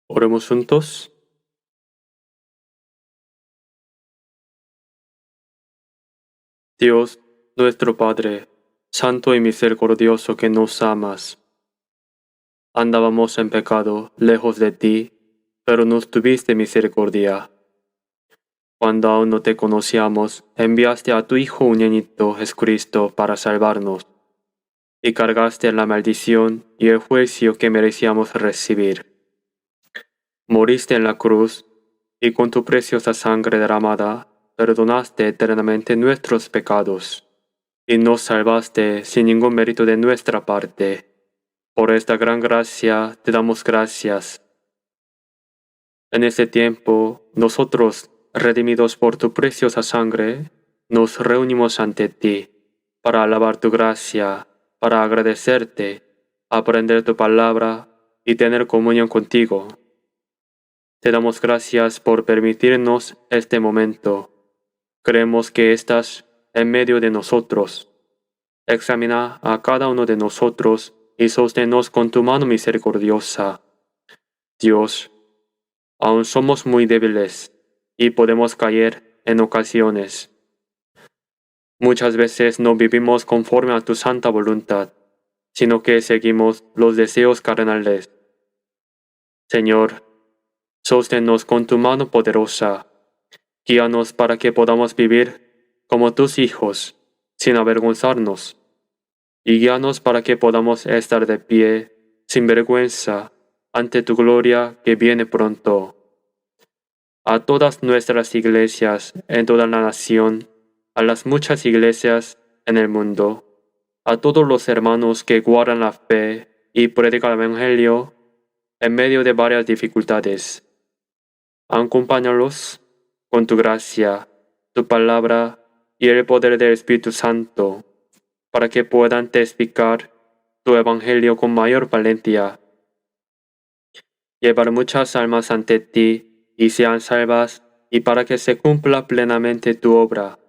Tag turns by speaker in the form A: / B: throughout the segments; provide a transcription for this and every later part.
A: Oremos juntos. Dios, nuestro Padre, santo y misericordioso que nos amas. Andábamos en pecado, lejos de ti, pero nos tuviste misericordia. Cuando aún no te conocíamos, enviaste a tu Hijo unigénito Jesucristo para salvarnos, y cargaste la maldición y el juicio que merecíamos recibir. Moriste en la cruz, y con tu preciosa sangre derramada, perdonaste eternamente nuestros pecados, y nos salvaste sin ningún mérito de nuestra parte. Por esta gran gracia te damos gracias. En este tiempo, nosotros, redimidos por tu preciosa sangre, nos reunimos ante ti para alabar tu gracia, para agradecerte, aprender tu palabra y tener comunión contigo. Te damos gracias por permitirnos este momento. Creemos que estás en medio de nosotros. Examina a cada uno de nosotros y sosténnos con tu mano misericordiosa. Dios, aún somos muy débiles y podemos caer en ocasiones. Muchas veces no vivimos conforme a tu santa voluntad, sino que seguimos los deseos carnales. Señor, sosténnos con tu mano poderosa. Guíanos para que podamos vivir como tus hijos, sin avergonzarnos. Y guíanos para que podamos estar de pie, sin vergüenza, ante tu gloria que viene pronto. A todas nuestras iglesias en toda la nación, a las muchas iglesias en el mundo, a todos los hermanos que guardan la fe y predican el Evangelio en medio de varias dificultades. Acompáñalos con tu gracia, tu palabra y el poder del Espíritu Santo, para que puedan testificar tu Evangelio con mayor valentía, llevar muchas almas ante ti y sean salvas, y para que se cumpla plenamente tu obra.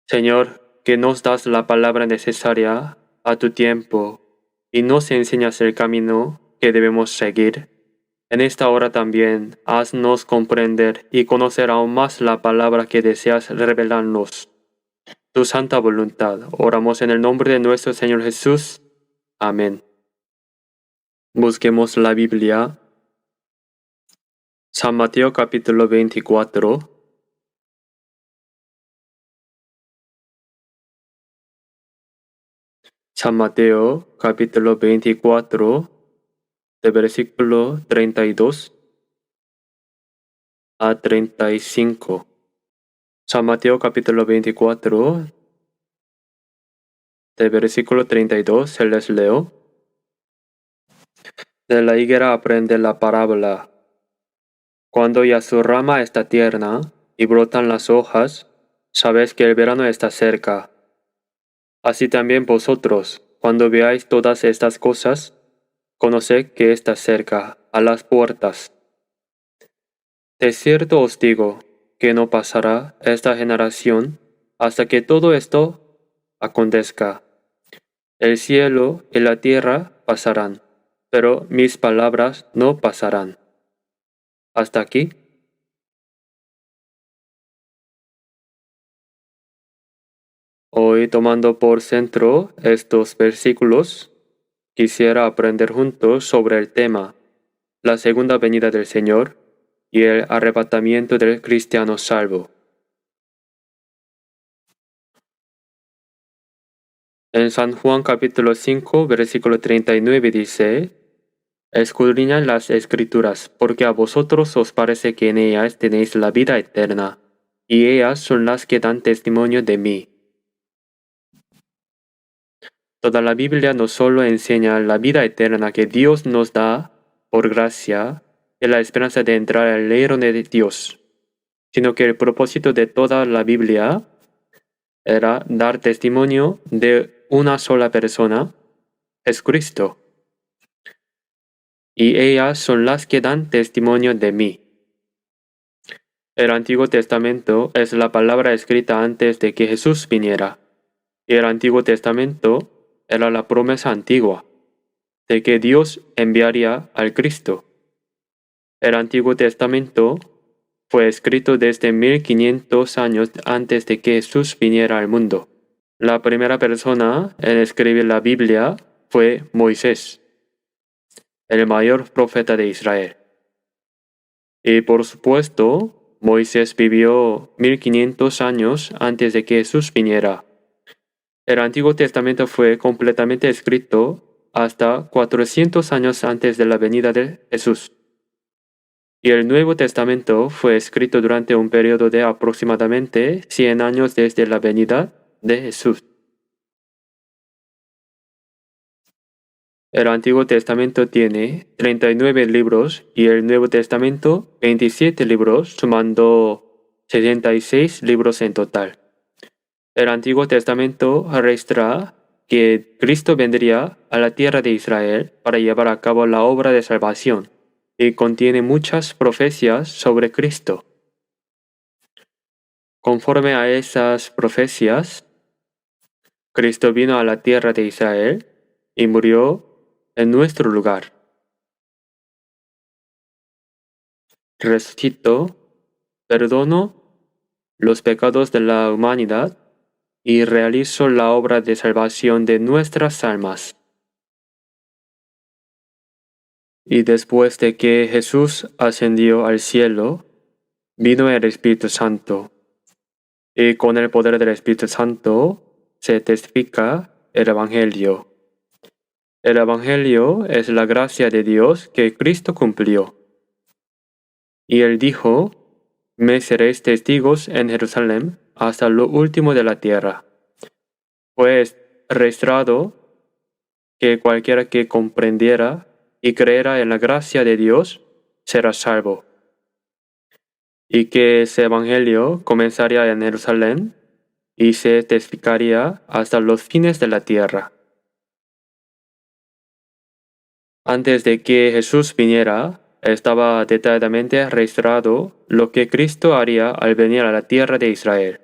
A: Señor, que nos das la palabra necesaria a tu tiempo y nos enseñas el camino que debemos seguir. En esta hora también haznos comprender y conocer aún más la palabra que deseas revelarnos. Tu santa voluntad. Oramos en el nombre de nuestro Señor Jesús. Amén. Busquemos la Biblia. San Mateo capítulo 24. San Mateo capítulo 24, de versículo 32 a 35. San Mateo capítulo 24, de versículo 32, se les leo. De la higuera aprende la parábola. Cuando ya su rama está tierna y brotan las hojas, sabes que el verano está cerca. Así también vosotros, cuando veáis todas estas cosas, conoced que está cerca, a las puertas. De cierto os digo, que no pasará esta generación hasta que todo esto acontezca. El cielo y la tierra pasarán, pero mis palabras no pasarán. ¿Hasta aquí? Hoy, tomando por centro estos versículos, quisiera aprender juntos sobre el tema, la segunda venida del Señor y el arrebatamiento del cristiano salvo. En San Juan capítulo 5, versículo 39 dice: Escudriñad las Escrituras, porque a vosotros os parece que en ellas tenéis la vida eterna, y ellas son las que dan testimonio de mí. Toda la Biblia no solo enseña la vida eterna que Dios nos da por gracia y la esperanza de entrar al reino de Dios, sino que el propósito de toda la Biblia era dar testimonio de una sola persona, Jesucristo. Y ellas son las que dan testimonio de mí. El Antiguo Testamento es la palabra escrita antes de que Jesús viniera. Y el Antiguo Testamento era la promesa antigua de que Dios enviaría al Cristo. El Antiguo Testamento fue escrito desde 1500 años antes de que Jesús viniera al mundo. La primera persona en escribir la Biblia fue Moisés, el mayor profeta de Israel. Y por supuesto, Moisés vivió 1500 años antes de que Jesús viniera. El Antiguo Testamento fue completamente escrito hasta 400 años antes de la venida de Jesús. Y el Nuevo Testamento fue escrito durante un periodo de aproximadamente 100 años desde la venida de Jesús. El Antiguo Testamento tiene 39 libros y el Nuevo Testamento 27 libros, sumando 66 libros en total. El Antiguo Testamento registra que Cristo vendría a la tierra de Israel para llevar a cabo la obra de salvación y contiene muchas profecías sobre Cristo. Conforme a esas profecías, Cristo vino a la tierra de Israel y murió en nuestro lugar. Resucitó, perdonó los pecados de la humanidad y realizó la obra de salvación de nuestras almas. Y después de que Jesús ascendió al cielo, vino el Espíritu Santo. Y con el poder del Espíritu Santo se testifica el Evangelio. El Evangelio es la gracia de Dios que Cristo cumplió. Y él dijo: me seréis testigos en Jerusalén hasta lo último de la tierra. Pues registrado que cualquiera que comprendiera y creerá en la gracia de Dios será salvo. Y que ese evangelio comenzaría en Jerusalén y se testificaría hasta los fines de la tierra. Antes de que Jesús viniera, estaba detalladamente registrado lo que Cristo haría al venir a la tierra de Israel.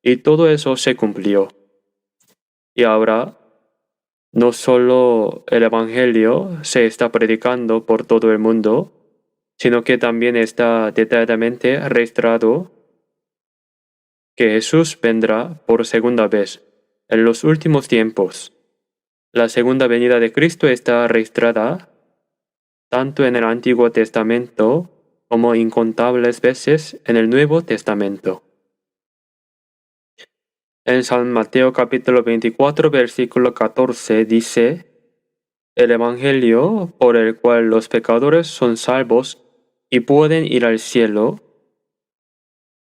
A: Y todo eso se cumplió. Y ahora, no solo el Evangelio se está predicando por todo el mundo, sino que también está detalladamente registrado que Jesús vendrá por segunda vez en los últimos tiempos. La segunda venida de Cristo está registrada tanto en el Antiguo Testamento como incontables veces en el Nuevo Testamento. En San Mateo capítulo 24 versículo 14 dice: el Evangelio por el cual los pecadores son salvos y pueden ir al cielo,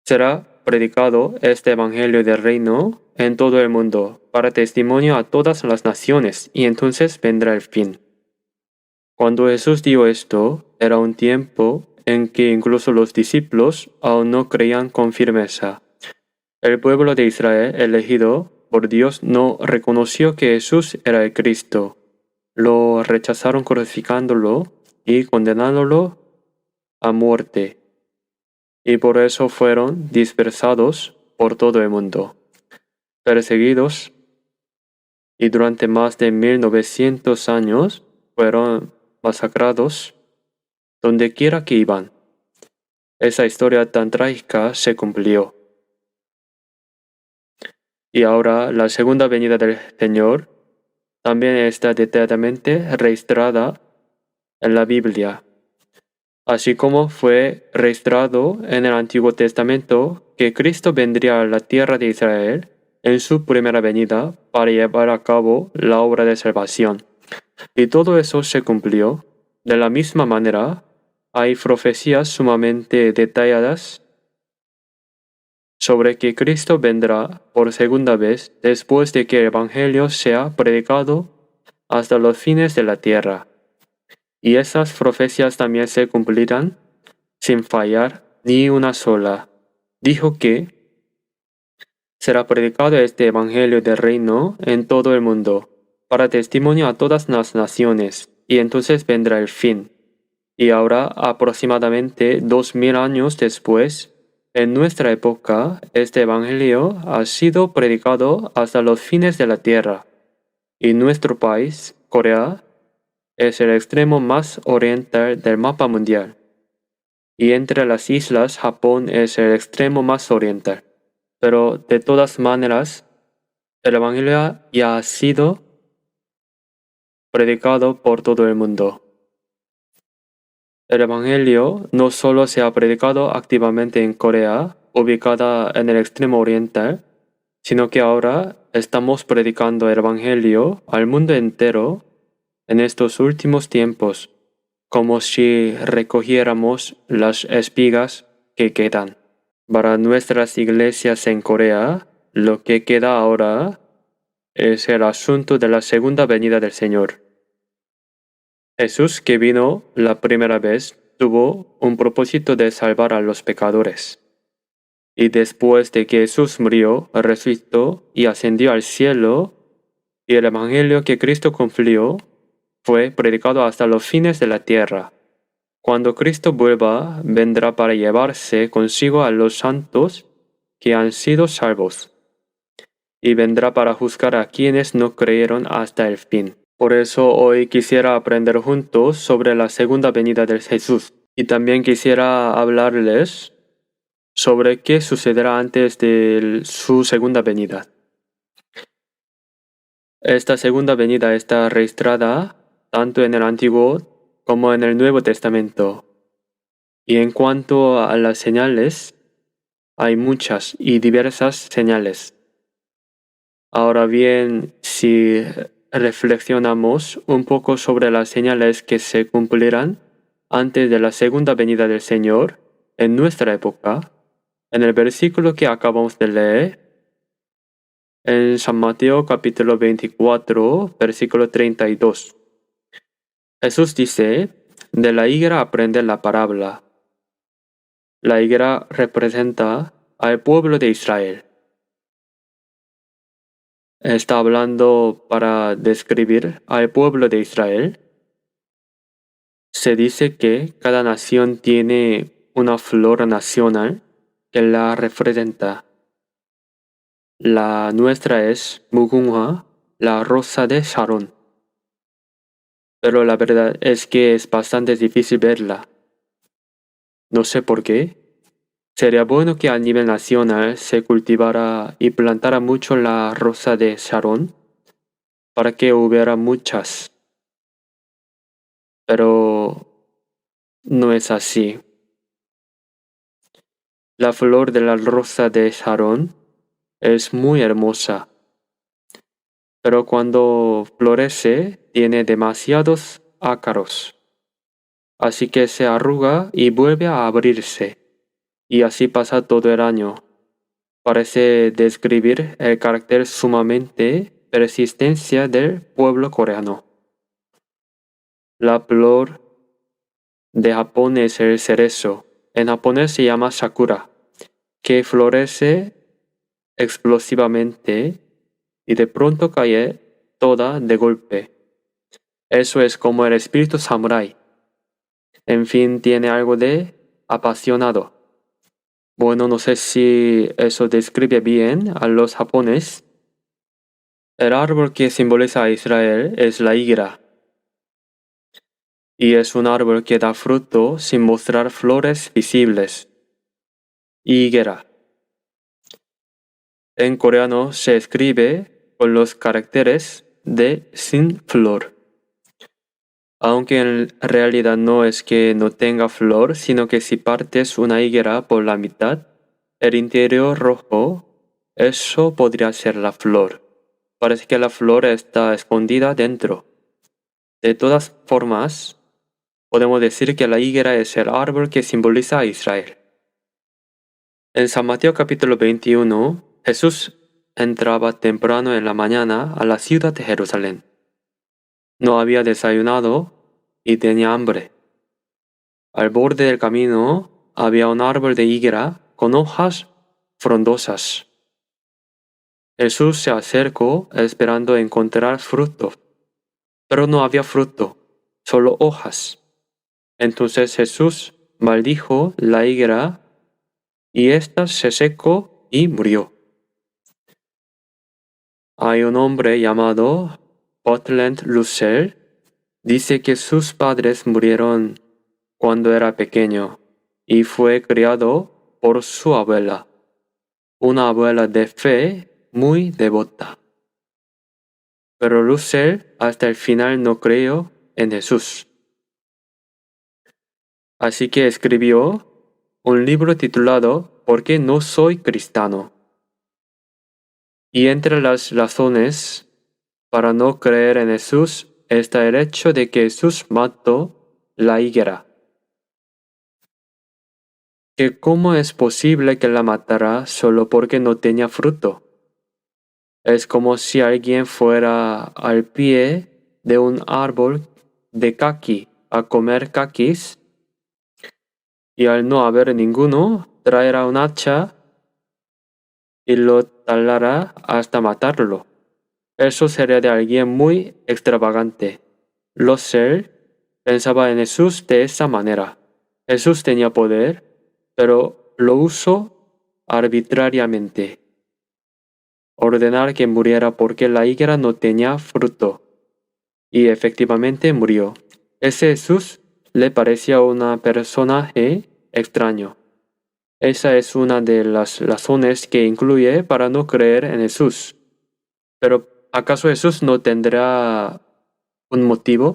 A: será predicado este Evangelio del reino en todo el mundo para testimonio a todas las naciones, y entonces vendrá el fin. Cuando Jesús dijo esto, era un tiempo en que incluso los discípulos aún no creían con firmeza. El pueblo de Israel elegido por Dios no reconoció que Jesús era el Cristo. Lo rechazaron crucificándolo y condenándolo a muerte. Y por eso fueron dispersados por todo el mundo, perseguidos, y durante más de 1900 años fueron masacrados donde quiera que iban. Esa historia tan trágica se cumplió. Y ahora la segunda venida del Señor también está detalladamente registrada en la Biblia, así como fue registrado en el Antiguo Testamento que Cristo vendría a la tierra de Israel en su primera venida para llevar a cabo la obra de salvación. Y todo eso se cumplió. De la misma manera, hay profecías sumamente detalladas sobre que Cristo vendrá por segunda vez después de que el Evangelio sea predicado hasta los fines de la tierra. Y esas profecías también se cumplirán sin fallar ni una sola. Dijo que será predicado este Evangelio del reino en todo el mundo, para testimonio a todas las naciones, y entonces vendrá el fin. Y ahora, aproximadamente 2000 años después, en nuestra época, este Evangelio ha sido predicado hasta los fines de la tierra. Y nuestro país, Corea, es el extremo más oriental del mapa mundial. y entre las islas Japón es el extremo más oriental. Pero de todas maneras, el Evangelio ya ha sido predicado por todo el mundo. El Evangelio no solo se ha predicado activamente en Corea, ubicada en el extremo oriental, sino que ahora estamos predicando el Evangelio al mundo entero en estos últimos tiempos, como si recogiéramos las espigas que quedan. Para nuestras iglesias en Corea, lo que queda ahora es el asunto de la segunda venida del Señor. Jesús, que vino la primera vez, tuvo un propósito de salvar a los pecadores. Y después de que Jesús murió, resucitó y ascendió al cielo, y el Evangelio que Cristo cumplió fue predicado hasta los fines de la tierra. Cuando Cristo vuelva, vendrá para llevarse consigo a los santos que han sido salvos, y vendrá para juzgar a quienes no creyeron hasta el fin. Por eso hoy quisiera aprender juntos sobre la segunda venida de Jesús, y también quisiera hablarles sobre qué sucederá antes de su segunda venida. Esta segunda venida está registrada tanto en el Antiguo como en el Nuevo Testamento. Y en cuanto a las señales, hay muchas y diversas señales. Ahora bien, si reflexionamos un poco sobre las señales que se cumplirán antes de la segunda venida del Señor en nuestra época, en el versículo que acabamos de leer, en San Mateo capítulo 24, versículo 32. Jesús dice, de la higuera aprende la parábola. La higuera representa al pueblo de Israel. Está hablando para describir al pueblo de Israel. Se dice que cada nación tiene una flor nacional que la representa. La nuestra es Mugunghwa, la rosa de Sharon. Pero la verdad es que es bastante difícil verla. No sé por qué. Sería bueno que a nivel nacional se cultivara y plantara mucho la rosa de Sharon para que hubiera muchas. Pero no es así. La flor de la rosa de Sharon es muy hermosa, pero cuando florece tiene demasiados ácaros, así que se arruga y vuelve a abrirse, y así pasa todo el año. Parece describir el carácter sumamente persistencia del pueblo coreano. La flor de Japón es el cerezo. En japonés se llama sakura, que florece explosivamente y de pronto cae toda de golpe. Eso es como el espíritu samurái. En fin, tiene algo de apasionado. Bueno, no sé si eso describe bien a los japoneses. El árbol que simboliza a Israel es la higuera. Y es un árbol que da fruto sin mostrar flores visibles. Higuera. En coreano se escribe con los caracteres de sin flor. Aunque en realidad no es que no tenga flor, sino que si partes una higuera por la mitad, el interior rojo, eso podría ser la flor. Parece que la flor está escondida dentro. De todas formas, podemos decir que la higuera es el árbol que simboliza a Israel. En San Mateo capítulo 21, Jesús entraba temprano en la mañana a la ciudad de Jerusalén. No había desayunado y tenía hambre. Al borde del camino había un árbol de higuera con hojas frondosas. Jesús se acercó esperando encontrar fruto, pero no había fruto, solo hojas. Entonces Jesús maldijo la higuera y ésta se secó y murió. Hay un hombre llamado Butland Russell. Dice que sus padres murieron cuando era pequeño y fue criado por su abuela, una abuela de fe muy devota. Pero Russell hasta el final no creyó en Jesús. Así que escribió un libro titulado ¿Por qué no soy cristiano? Y entre las razones para no creer en Jesús está el hecho de que Jesús mató la higuera. Que ¿cómo es posible que la matara solo porque no tenía fruto? Es como si alguien fuera al pie de un árbol de caqui a comer caquis y al no haber ninguno traerá un hacha y lo talará hasta matarlo. Eso sería de alguien muy extravagante. Russell pensaba en Jesús de esa manera. Jesús tenía poder, pero lo usó arbitrariamente. Ordenar que muriera porque la higuera no tenía fruto. Y efectivamente murió. Ese Jesús le parecía un personaje extraño. Esa es una de las razones que incluye para no creer en Jesús. Pero ¿acaso Jesús no tendrá un motivo?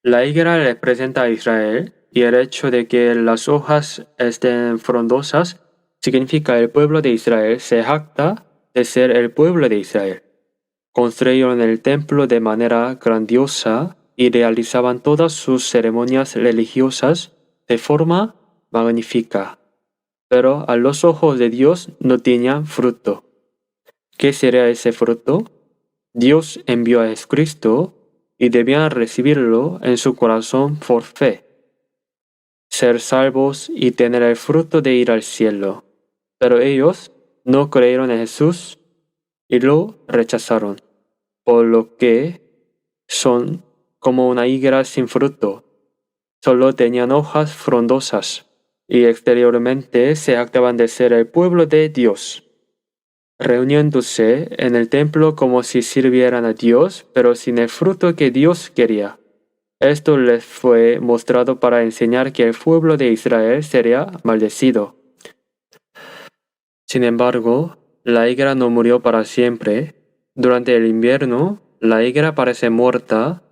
A: La higuera representa a Israel y el hecho de que las hojas estén frondosas significa el pueblo de Israel se jacta de ser el pueblo de Israel. Construyeron el templo de manera grandiosa y realizaban todas sus ceremonias religiosas de forma magnífica. Pero a los ojos de Dios no tenían fruto. ¿Qué sería ese fruto? Dios envió a Jesucristo y debían recibirlo en su corazón por fe, ser salvos y tener el fruto de ir al cielo. Pero ellos no creyeron en Jesús y lo rechazaron, por lo que son como una higuera sin fruto. Solo tenían hojas frondosas y exteriormente se jactaban de ser el pueblo de Dios, reuniéndose en el templo como si sirvieran a Dios, pero sin el fruto que Dios quería. Esto les fue mostrado para enseñar que el pueblo de Israel sería maldecido. Sin embargo, la higuera no murió para siempre. Durante el invierno, la higuera parece muerta,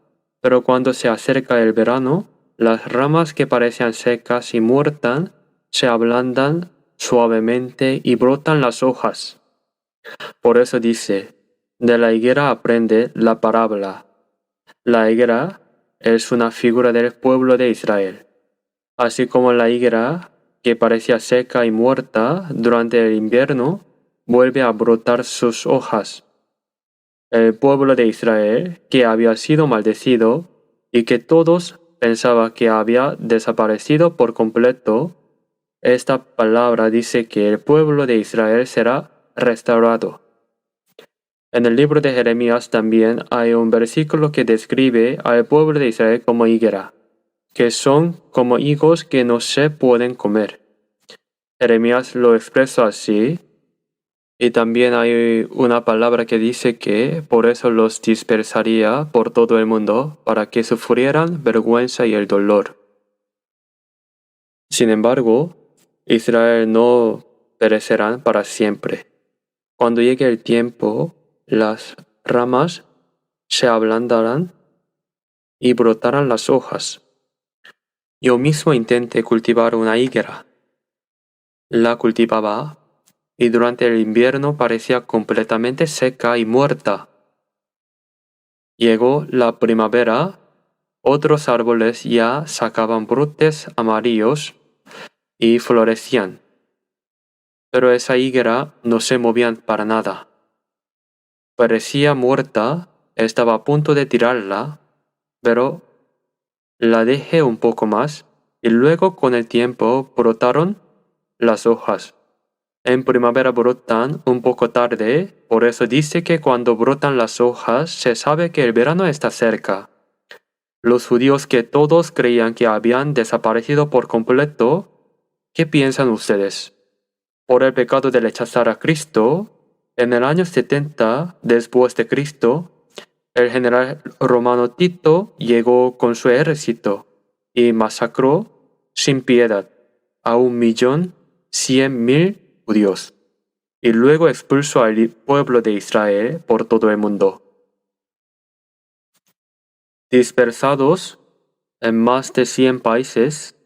A: pero cuando se acerca el verano, las ramas que parecían secas y muertas se ablandan suavemente y brotan las hojas. Por eso dice, de la higuera aprende la parábola. La higuera es una figura del pueblo de Israel. Así como la higuera, que parecía seca y muerta durante el invierno, vuelve a brotar sus hojas. El pueblo de Israel, que había sido maldecido y que todos pensaban que había desaparecido por completo, esta palabra dice que el pueblo de Israel será restaurado. En el libro de Jeremías también hay un versículo que describe al pueblo de Israel como higuera, que son como higos que no se pueden comer. Jeremías lo expresa así, y también hay una palabra que dice que por eso los dispersaría por todo el mundo, para que sufrieran vergüenza y el dolor. Sin embargo, Israel no perecerán para siempre. Cuando llegue el tiempo, las ramas se ablandarán y brotarán las hojas. Yo mismo intenté cultivar una higuera. La cultivaba y durante el invierno parecía completamente seca y muerta. Llegó la primavera, otros árboles ya sacaban brotes amarillos y florecían. Pero esa higuera no se movía para nada. Parecía muerta, estaba a punto de tirarla, pero la dejé un poco más y luego con el tiempo brotaron las hojas. En primavera brotan un poco tarde, por eso dice que cuando brotan las hojas se sabe que el verano está cerca. Los judíos que todos creían que habían desaparecido por completo, ¿qué piensan ustedes? Por el pecado de rechazar a Cristo, en el año 70 después de Cristo, el general romano Tito llegó con su ejército y masacró sin piedad a 1.100.000 judíos, y luego expulsó al pueblo de Israel por todo el mundo. Dispersados en más de 100 países,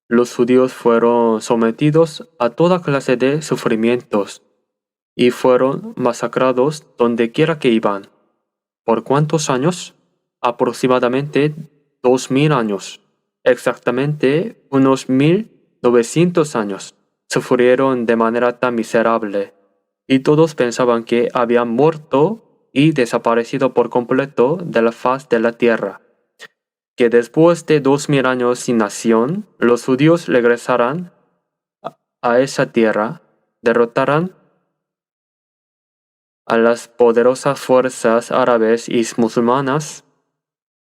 A: los judíos fueron sometidos a toda clase de sufrimientos y fueron masacrados donde quiera que iban. ¿Por cuántos años? Aproximadamente 2000 años. Exactamente unos 1900 años. Sufrieron de manera tan miserable y todos pensaban que habían muerto y desaparecido por completo de la faz de la tierra. Que después de 2000 años sin nación, los judíos regresarán a esa tierra, derrotarán a las poderosas fuerzas árabes y musulmanas,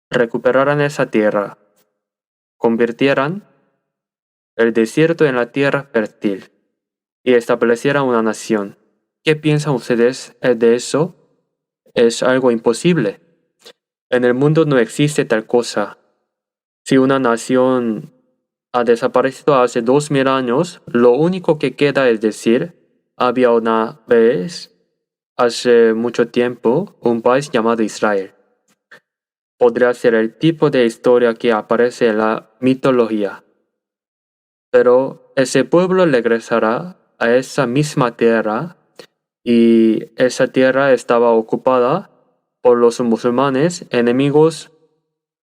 A: recuperarán esa tierra, convirtieran el desierto en la tierra fértil y establecieran una nación. ¿Qué piensan ustedes de eso? Es algo imposible. En el mundo no existe tal cosa. Si una nación ha desaparecido hace 2000 años, lo único que queda es decir, había una vez, hace mucho tiempo, un país llamado Israel. Podría ser el tipo de historia que aparece en la mitología. Pero ese pueblo regresará a esa misma tierra y esa tierra estaba ocupada por los musulmanes, enemigos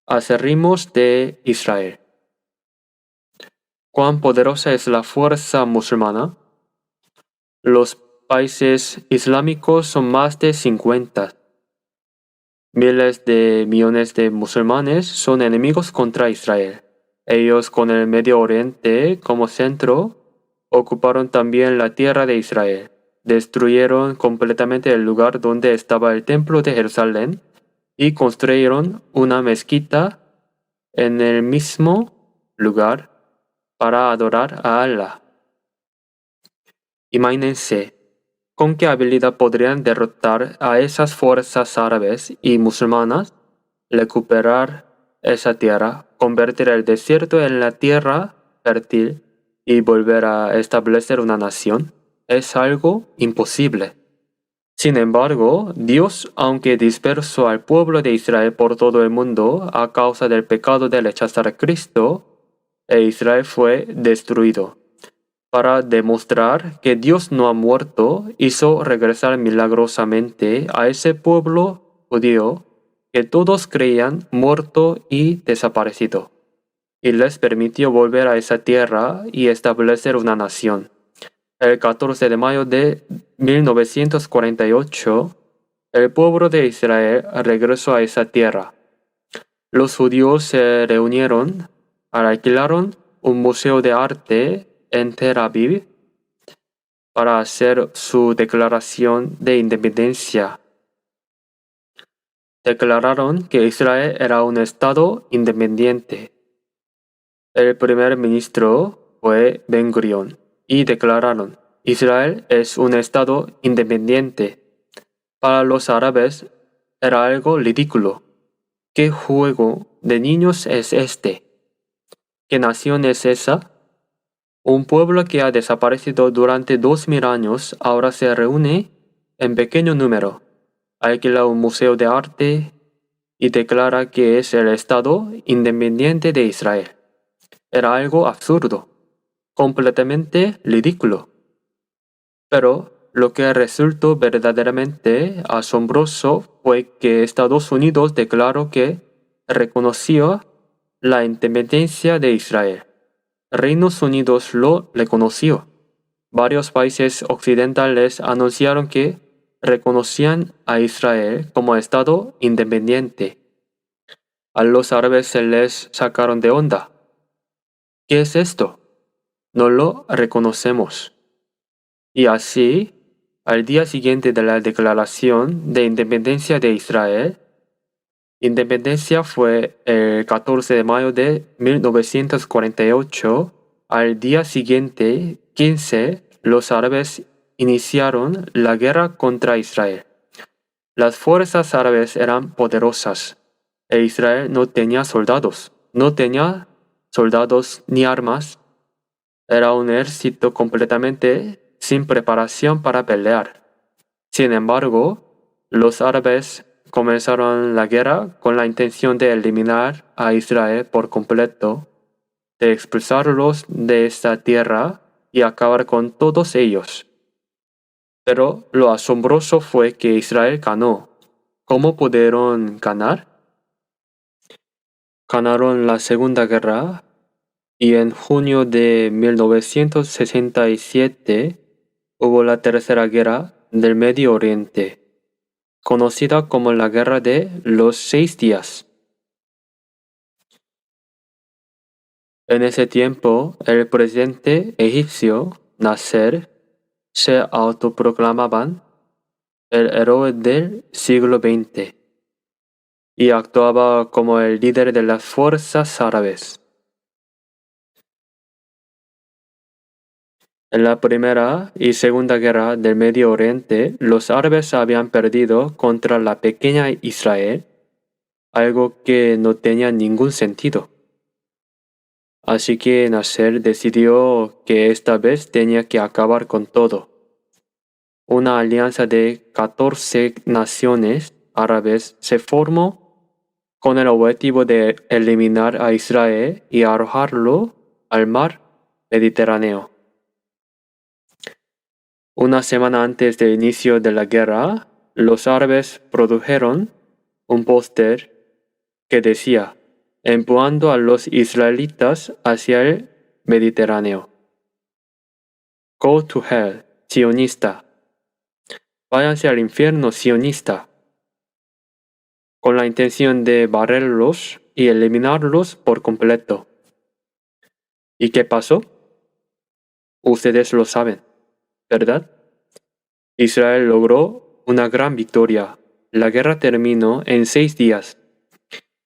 A: acérrimos de Israel. ¿Cuán poderosa es la fuerza musulmana? Los países islámicos son más de 50. Miles de millones de musulmanes son enemigos contra Israel. Ellos, con el Medio Oriente como centro, ocuparon también la tierra de Israel. Destruyeron completamente el lugar donde estaba el templo de Jerusalén y construyeron una mezquita en el mismo lugar para adorar a Allah. Imagínense con qué habilidad podrían derrotar a esas fuerzas árabes y musulmanas, recuperar esa tierra, convertir el desierto en la tierra fértil y volver a establecer una nación. Es algo imposible. Sin embargo, Dios, aunque dispersó al pueblo de Israel por todo el mundo a causa del pecado de rechazar a Cristo, Israel fue destruido. Para demostrar que Dios no ha muerto, hizo regresar milagrosamente a ese pueblo judío que todos creían muerto y desaparecido, y les permitió volver a esa tierra y establecer una nación. El 14 de mayo de 1948, el pueblo de Israel regresó a esa tierra. Los judíos se reunieron, alquilaron un museo de arte en Tel Aviv para hacer su declaración de independencia. Declararon que Israel era un estado independiente. El primer ministro fue Ben-Gurión y declararon: Israel es un estado independiente. Para los árabes era algo ridículo. ¿Qué juego de niños es este? ¿Qué nación es esa? Un pueblo que ha desaparecido durante 2000 años ahora se reúne en pequeño número, alquila un museo de arte y declara que es el Estado independiente de Israel. Era algo absurdo, completamente ridículo. Pero lo que resultó verdaderamente asombroso fue que Estados Unidos declaró que reconoció la independencia de Israel. Reinos Unidos lo reconoció. Varios países occidentales anunciaron que reconocían a Israel como Estado independiente. A los árabes se les sacaron de onda. ¿Qué es esto? No lo reconocemos. Y así, al día siguiente de la declaración de independencia de Israel, independencia fue el 14 de mayo de 1948. Al día siguiente, 15, los árabes iniciaron la guerra contra Israel. Las fuerzas árabes eran poderosas, e Israel no tenía soldados, no tenía soldados ni armas. Era un ejército completamente sin preparación para pelear. Sin embargo, los árabes comenzaron la guerra con la intención de eliminar a Israel por completo, de expulsarlos de esta tierra y acabar con todos ellos. Pero lo asombroso fue que Israel ganó. ¿Cómo pudieron ganar? Ganaron la Segunda Guerra y en junio de 1967 hubo la Tercera Guerra del Medio Oriente, conocida como la Guerra de los 6 días. En ese tiempo, el presidente egipcio Nasser se autoproclamaban el héroe del siglo XX y actuaba como el líder de las fuerzas árabes. En la Primera y Segunda Guerra del Medio Oriente, los árabes habían perdido contra la pequeña Israel, algo que no tenía ningún sentido. Así que Nasser decidió que esta vez tenía que acabar con todo. Una alianza de 14 naciones árabes se formó con el objetivo de eliminar a Israel y arrojarlo al mar Mediterráneo. Una semana antes del inicio de la guerra, los árabes produjeron un póster que decía, empujando a los israelitas hacia el Mediterráneo. Go to hell, sionista. Váyanse al infierno, sionista. Con la intención de barrerlos y eliminarlos por completo. ¿Y qué pasó? Ustedes lo saben, ¿verdad? Israel logró una gran victoria. La guerra terminó en 6 días.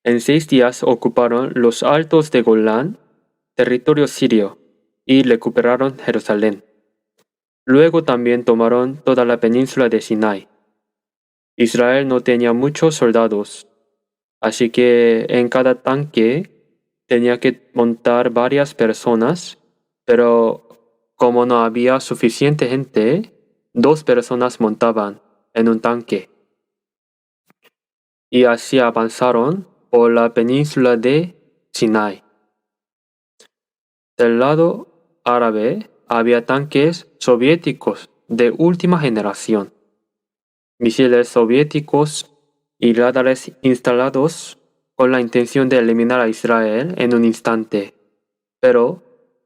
A: En 6 días ocuparon los altos de Golán, territorio sirio, y recuperaron Jerusalén. Luego también tomaron toda la península de Sinai. Israel no tenía muchos soldados, así que en cada tanque tenía que montar varias personas, pero como no había suficiente gente, 2 personas montaban en un tanque. Y así avanzaron por la península de Sinai. Del lado árabe había tanques soviéticos de última generación, misiles soviéticos y radares instalados con la intención de eliminar a Israel en un instante. Pero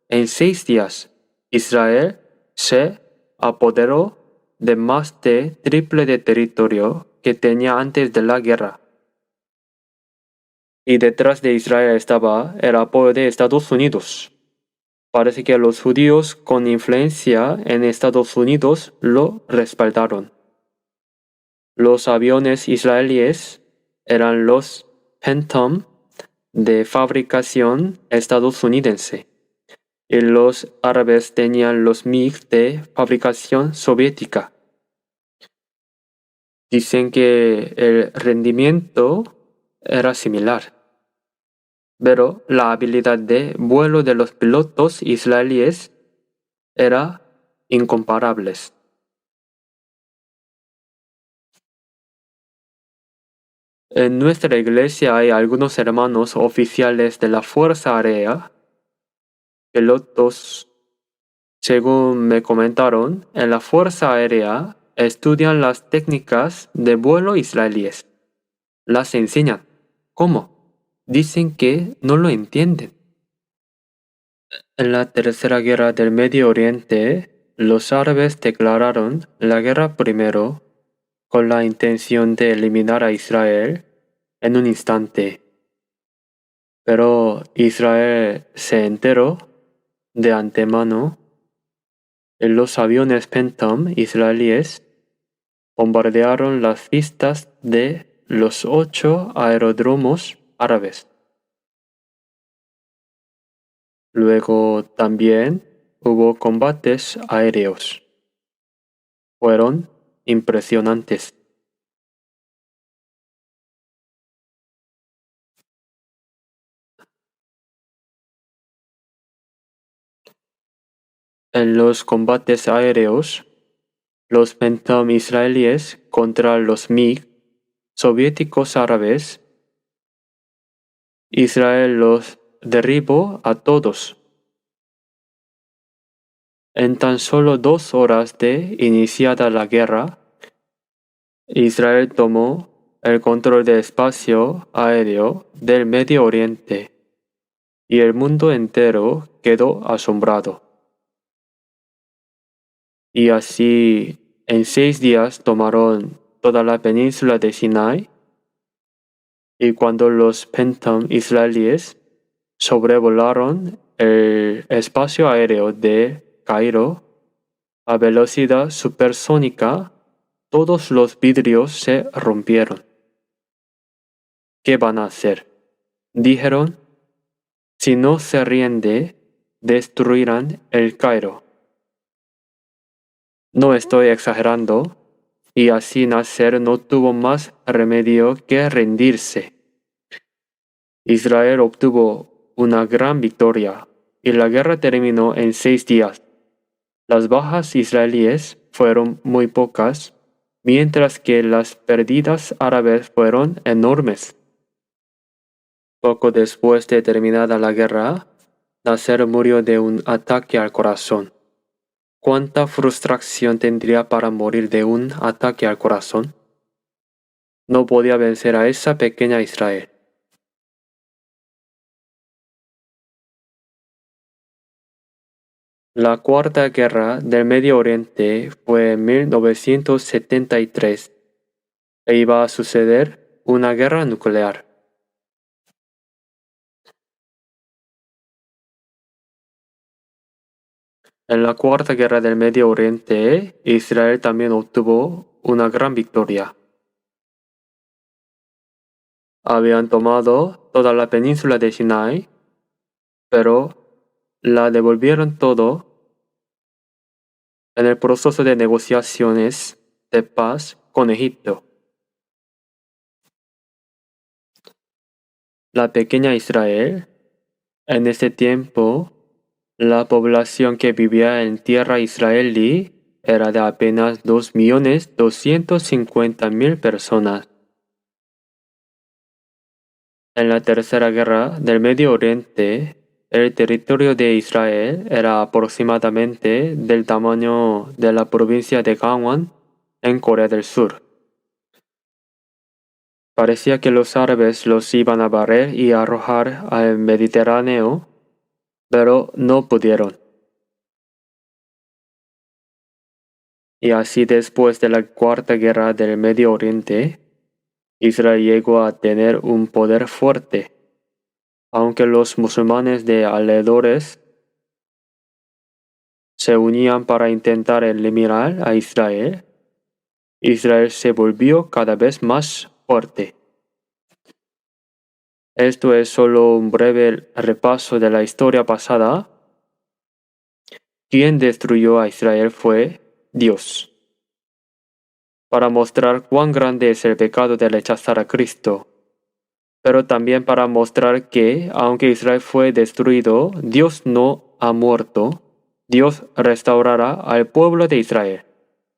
A: en 6 días, Israel se apoderó de más de triple de territorio que tenía antes de la guerra. Y detrás de Israel estaba el apoyo de Estados Unidos. Parece que los judíos con influencia en Estados Unidos lo respaldaron. Los aviones israelíes eran los Phantom de fabricación estadounidense y los árabes tenían los MiG de fabricación soviética. Dicen que el rendimiento era similar, pero la habilidad de vuelo de los pilotos israelíes era incomparable. En nuestra iglesia hay algunos hermanos oficiales de la Fuerza Aérea, pilotos. Según me comentaron, en la Fuerza Aérea estudian las técnicas de vuelo israelíes. Las enseñan. ¿Cómo? Dicen que no lo entienden. En la Tercera Guerra del Medio Oriente, los árabes declararon la guerra primero con la intención de eliminar a Israel en un instante. Pero Israel se enteró de antemano y los aviones Phantom israelíes bombardearon las pistas de los 8 aeródromos árabes. Luego también hubo combates aéreos. Fueron impresionantes. En los combates aéreos, los Phantom israelíes contra los MiG soviéticos árabes, Israel los derribó a todos. En tan solo 2 horas de iniciada la guerra, Israel tomó el control del espacio aéreo del Medio Oriente y el mundo entero quedó asombrado. Y así, en 6 días tomaron toda la península de Sinai, y cuando los Phantom israelíes sobrevolaron el espacio aéreo de Cairo a velocidad supersónica, todos los vidrios se rompieron. ¿Qué van a hacer? Dijeron, si no se rinde, destruirán el Cairo. No estoy exagerando, y así Nasser no tuvo más remedio que rendirse. Israel obtuvo una gran victoria, y la guerra terminó en 6 días. Las bajas israelíes fueron muy pocas, mientras que las pérdidas árabes fueron enormes. Poco después de terminada la guerra, Nasser murió de un ataque al corazón. ¿Cuánta frustración tendría para morir de un ataque al corazón? No podía vencer a esa pequeña Israel. La Cuarta Guerra del Medio Oriente fue en 1973 e iba a suceder una guerra nuclear. En la Cuarta Guerra del Medio Oriente, Israel también obtuvo una gran victoria. Habían tomado toda la península de Sinai, pero la devolvieron todo en el proceso de negociaciones de paz con Egipto. La pequeña Israel, en ese tiempo, la población que vivía en tierra israelí era de apenas 2.250.000 personas. En la Tercera Guerra del Medio Oriente, el territorio de Israel era aproximadamente del tamaño de la provincia de Gangwon en Corea del Sur. Parecía que los árabes los iban a barrer y arrojar al Mediterráneo, pero no pudieron. Y así después de la Cuarta Guerra del Medio Oriente, Israel llegó a tener un poder fuerte, aunque los musulmanes de alrededores se unían para intentar eliminar a Israel. Israel se volvió cada vez más fuerte. Esto es solo un breve repaso de la historia pasada. Quien destruyó a Israel fue Dios, para mostrar cuán grande es el pecado de rechazar a Cristo, pero también para mostrar que, aunque Israel fue destruido, Dios no ha muerto. Dios restaurará al pueblo de Israel.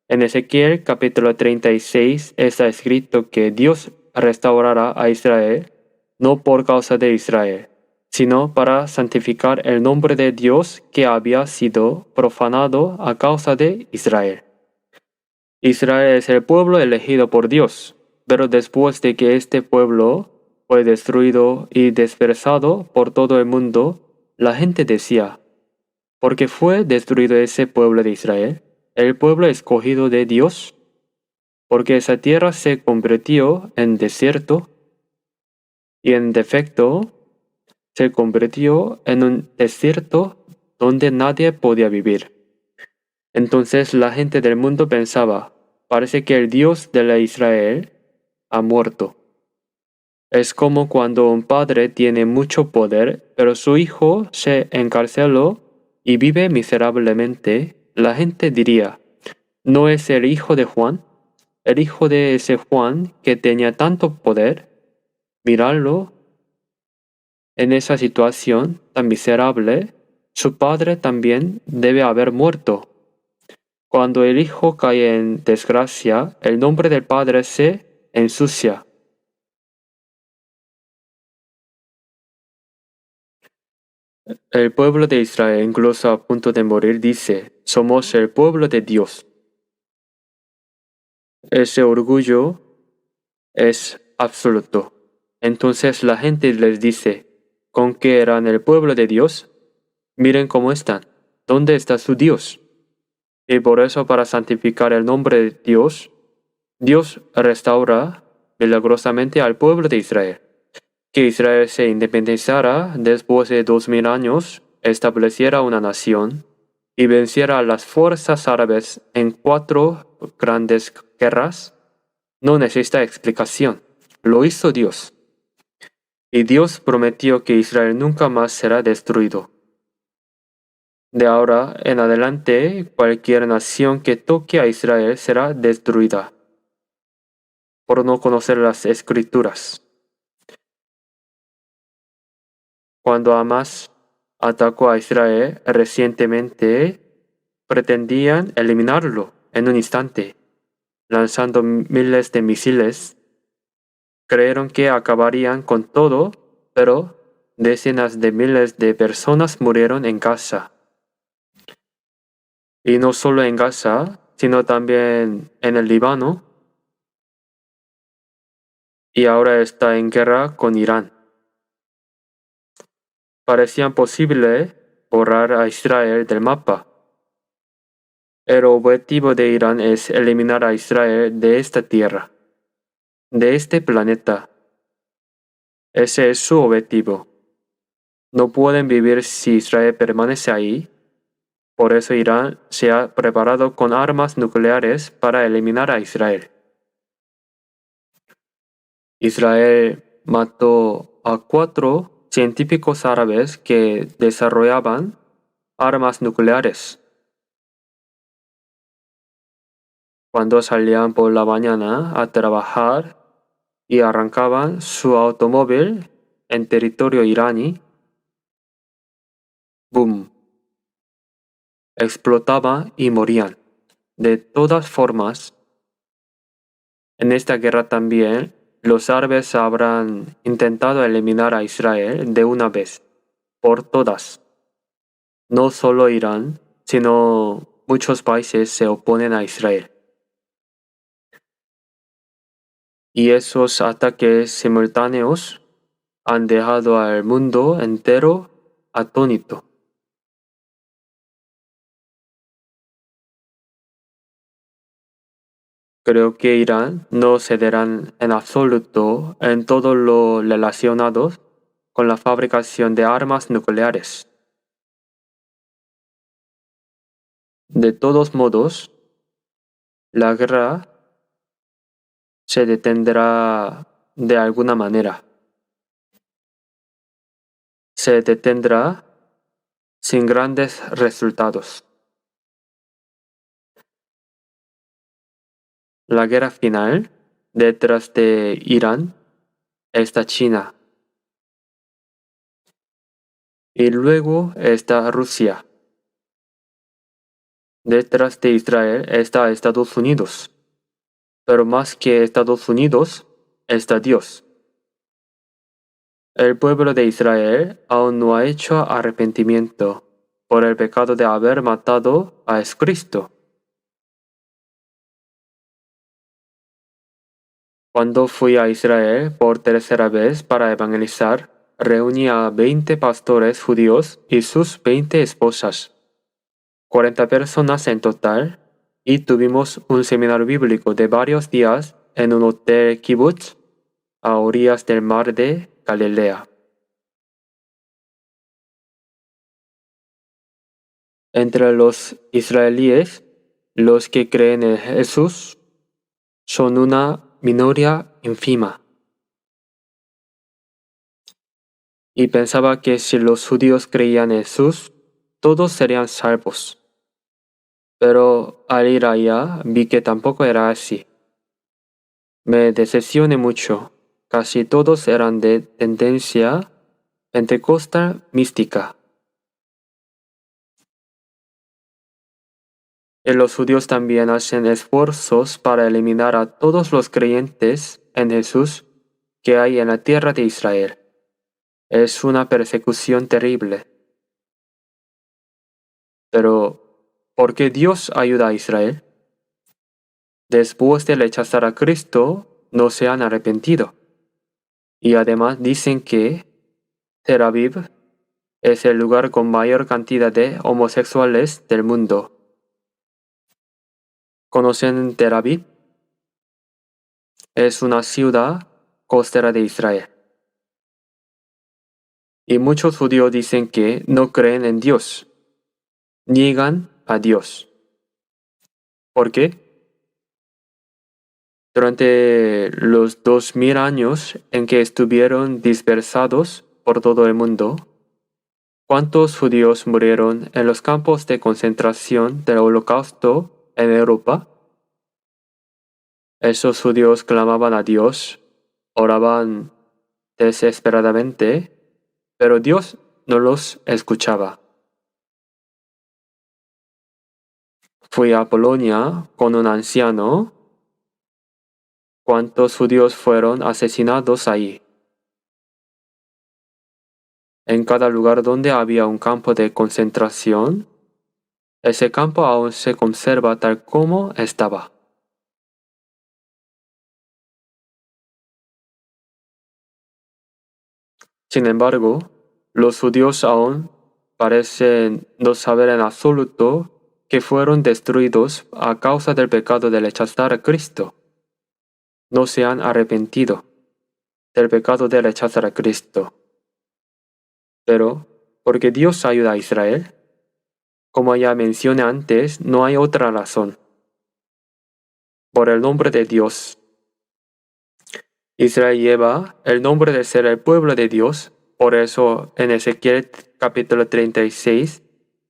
A: En Ezequiel capítulo 36 está escrito que Dios restaurará a Israel, no por causa de Israel, sino para santificar el nombre de Dios que había sido profanado a causa de Israel. Israel es el pueblo elegido por Dios, pero después de que este pueblo fue destruido y dispersado por todo el mundo, la gente decía, ¿por qué fue destruido ese pueblo de Israel, el pueblo escogido de Dios? Porque esa tierra se convirtió en desierto y en defecto se convirtió en un desierto donde nadie podía vivir. Entonces la gente del mundo pensaba, parece que el Dios de la Israel ha muerto. Es como cuando un padre tiene mucho poder, pero su hijo se encarceló y vive miserablemente. La gente diría, ¿no es el hijo de Juan? El hijo de ese Juan que tenía tanto poder. Mirarlo en esa situación tan miserable, su padre también debe haber muerto. Cuando el hijo cae en desgracia, el nombre del padre se ensucia. El pueblo de Israel, incluso a punto de morir, dice, somos el pueblo de Dios. Ese orgullo es absoluto. Entonces la gente les dice, ¿con qué eran el pueblo de Dios? Miren cómo están. ¿Dónde está su Dios? Y por eso, para santificar el nombre de Dios, Dios restaura milagrosamente al pueblo de Israel. Que Israel se independizara después de 2000 años, estableciera una nación y venciera a las fuerzas árabes en 4 grandes guerras, no necesita explicación. Lo hizo Dios. Y Dios prometió que Israel nunca más será destruido. De ahora en adelante, cualquier nación que toque a Israel será destruida por no conocer las escrituras. Cuando Hamas atacó a Israel recientemente, pretendían eliminarlo en un instante, lanzando miles de misiles. Creyeron que acabarían con todo, pero decenas de miles de personas murieron en Gaza. Y no solo en Gaza, sino también en el Líbano, y ahora está en guerra con Irán. Parecía posible borrar a Israel del mapa. El objetivo de Irán es eliminar a Israel de esta tierra, de este planeta. Ese es su objetivo. No pueden vivir si Israel permanece ahí. Por eso Irán se ha preparado con armas nucleares para eliminar a Israel. Israel mató a 4 científicos árabes que desarrollaban armas nucleares. Cuando salían por la mañana a trabajar y arrancaban su automóvil en territorio iraní, ¡boom! Explotaba y morían. De todas formas, en esta guerra también, los árabes habrán intentado eliminar a Israel de una vez, por todas. No solo Irán, sino muchos países se oponen a Israel. Y esos ataques simultáneos han dejado al mundo entero atónito. Creo que Irán no cederán en absoluto en todo lo relacionado con la fabricación de armas nucleares. De todos modos, la guerra se detendrá de alguna manera. Se detendrá sin grandes resultados. La guerra final, detrás de Irán, está China. Y luego está Rusia. Detrás de Israel está Estados Unidos. Pero más que Estados Unidos, está Dios. El pueblo de Israel aún no ha hecho arrepentimiento por el pecado de haber matado a Cristo. Cuando fui a Israel por tercera vez para evangelizar, reuní a 20 pastores judíos y sus 20 esposas, 40 personas en total, y tuvimos un seminario bíblico de varios días en un hotel kibutz a orillas del mar de Galilea. Entre los israelíes, los que creen en Jesús son una minoría ínfima. Y pensaba que si los judíos creían en Jesús, todos serían salvos. Pero al ir allá vi que tampoco era así. Me decepcioné mucho. Casi todos eran de tendencia pentecostal mística. Y los judíos también hacen esfuerzos para eliminar a todos los creyentes en Jesús que hay en la tierra de Israel. Es una persecución terrible. Pero, ¿por qué Dios ayuda a Israel? Después de rechazar a Cristo, no se han arrepentido. Y además dicen que Tel Aviv es el lugar con mayor cantidad de homosexuales del mundo. ¿Conocen Tel Aviv? Es una ciudad costera de Israel. Y muchos judíos dicen que no creen en Dios. Niegan a Dios. ¿Por qué? Durante los 2000 años en que estuvieron dispersados por todo el mundo, ¿cuántos judíos murieron en los campos de concentración del Holocausto en Europa? Esos judíos clamaban a Dios, oraban desesperadamente, pero Dios no los escuchaba. Fui a Polonia con un anciano. ¿Cuántos judíos fueron asesinados ahí? En cada lugar donde había un campo de concentración, ese campo aún se conserva tal como estaba. Sin embargo, los judíos aún parecen no saber en absoluto que fueron destruidos a causa del pecado de rechazar a Cristo. No se han arrepentido del pecado de rechazar a Cristo. Pero, ¿porque Dios ayuda a Israel? Como ya mencioné antes, no hay otra razón. Por el nombre de Dios. Israel lleva el nombre de ser el pueblo de Dios. Por eso en Ezequiel capítulo 36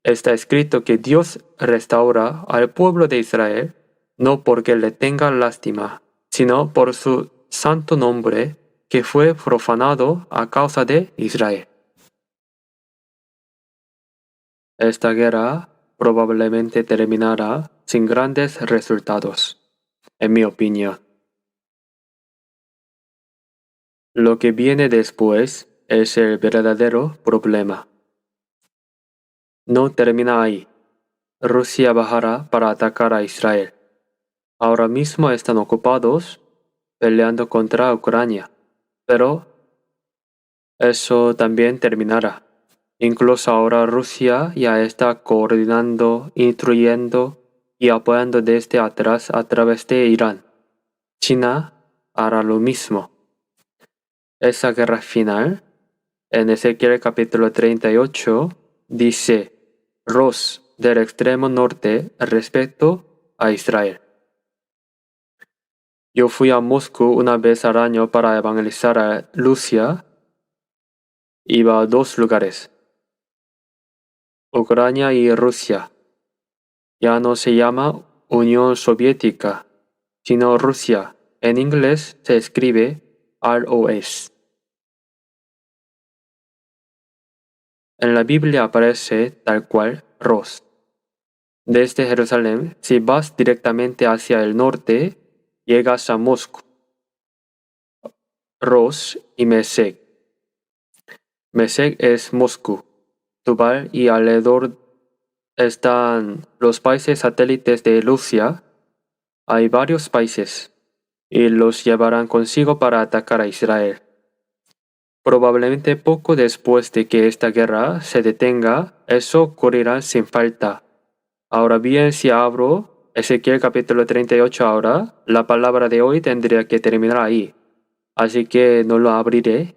A: está escrito que Dios restaura al pueblo de Israel, no porque le tenga lástima, sino por su santo nombre que fue profanado a causa de Israel. Esta guerra probablemente terminará sin grandes resultados, en mi opinión. Lo que viene después es el verdadero problema. No termina ahí. Rusia bajará para atacar a Israel. Ahora mismo están ocupados peleando contra Ucrania, pero eso también terminará. Incluso ahora Rusia ya está coordinando, instruyendo y apoyando desde atrás a través de Irán. China hará lo mismo. Esa guerra final, en Ezequiel capítulo 38, dice Ros del extremo norte respecto a Israel. Yo fui a Moscú una vez al año para evangelizar a Rusia. Iba a 2 lugares, Ucrania y Rusia. Ya no se llama Unión Soviética, sino Rusia. En inglés se escribe ROS. En la Biblia aparece tal cual Ros. Desde Jerusalén, si vas directamente hacia el norte, llegas a Moscú, Ros y Mesec. Mesec es Moscú. Tubal y alrededor están los países satélites de Rusia. Hay varios países y los llevarán consigo para atacar a Israel. Probablemente poco después de que esta guerra se detenga, eso ocurrirá sin falta. Ahora bien, si abro Ezequiel capítulo 38 ahora, la palabra de hoy tendría que terminar ahí. Así que no lo abriré.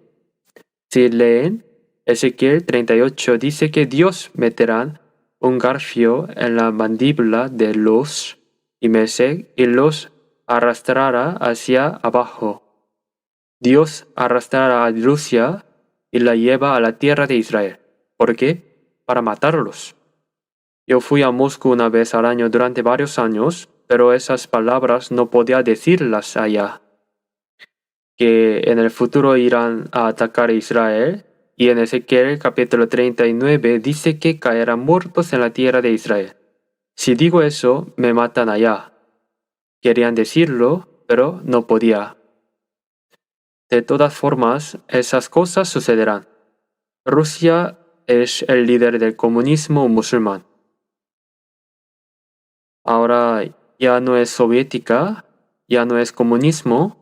A: Si leen, Ezequiel 38 dice que Dios meterá un garfio en la mandíbula de los y Mesec y los arrastrará hacia abajo. Dios arrastrará a Rusia y la lleva a la tierra de Israel. ¿Por qué? Para matarlos. Yo fui a Moscú una vez al año durante varios años, pero esas palabras no podía decirlas allá. Que en el futuro irán a atacar a Israel, y en Ezequiel capítulo 39 dice que caerán muertos en la tierra de Israel. Si digo eso, me matan allá. Querían decirlo, pero no podía. De todas formas, esas cosas sucederán. Rusia es el líder del comunismo musulmán. Ahora ya no es soviética, ya no es comunismo,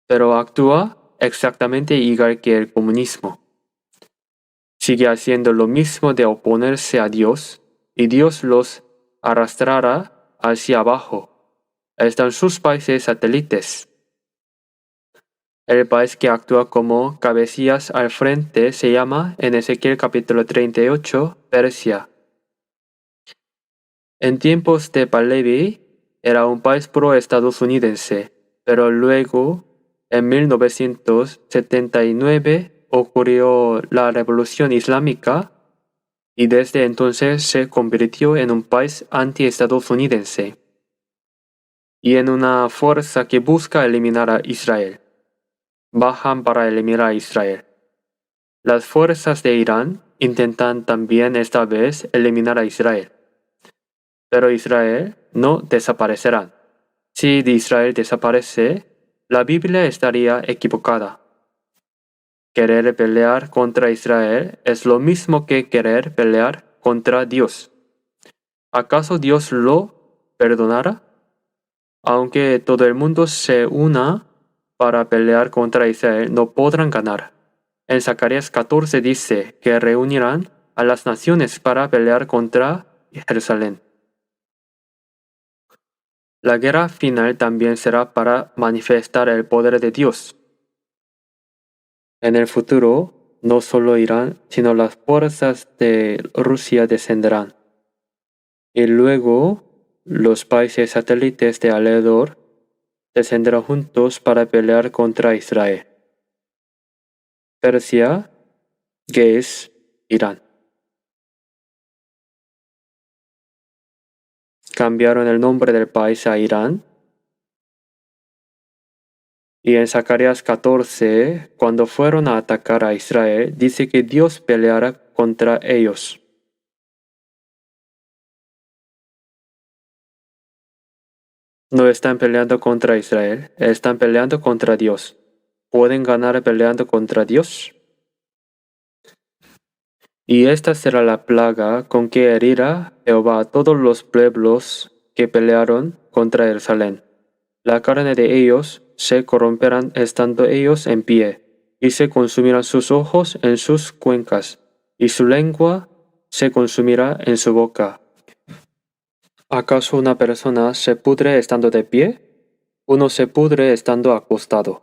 A: pero actúa exactamente igual que el comunismo. Sigue haciendo lo mismo de oponerse a Dios, y Dios los arrastrará hacia abajo. Están sus países satélites. El país que actúa como cabecillas al frente se llama, en Ezequiel capítulo 38, Persia. En tiempos de Pahlavi era un país pro-estadounidense, pero luego, en 1979, ocurrió la Revolución Islámica y desde entonces se convirtió en un país anti-estadounidense y en una fuerza que busca eliminar a Israel. Bajan para eliminar a Israel. Las fuerzas de Irán intentan también esta vez eliminar a Israel. Pero Israel no desaparecerá. Si Israel desaparece, la Biblia estaría equivocada. Querer pelear contra Israel es lo mismo que querer pelear contra Dios. ¿Acaso Dios lo perdonará? Aunque todo el mundo se una para pelear contra Israel, no podrán ganar. En Zacarías 14 dice que reunirán a las naciones para pelear contra Jerusalén. La guerra final también será para manifestar el poder de Dios. En el futuro, no solo Irán, sino las fuerzas de Rusia descenderán. Y luego, los países satélites de alrededor descenderán juntos para pelear contra Israel. Persia, que es Irán. Cambiaron el nombre del país a Irán. Y en Zacarías 14, cuando fueron a atacar a Israel, dice que Dios peleará contra ellos. No están peleando contra Israel, están peleando contra Dios. ¿Pueden ganar peleando contra Dios? Y esta será la plaga con que herirá Jehová a todos los pueblos que pelearon contra Jerusalén. La carne de ellos se corromperán estando ellos en pie, y se consumirán sus ojos en sus cuencas, y su lengua se consumirá en su boca. ¿Acaso una persona se pudre estando de pie? Uno se pudre estando acostado.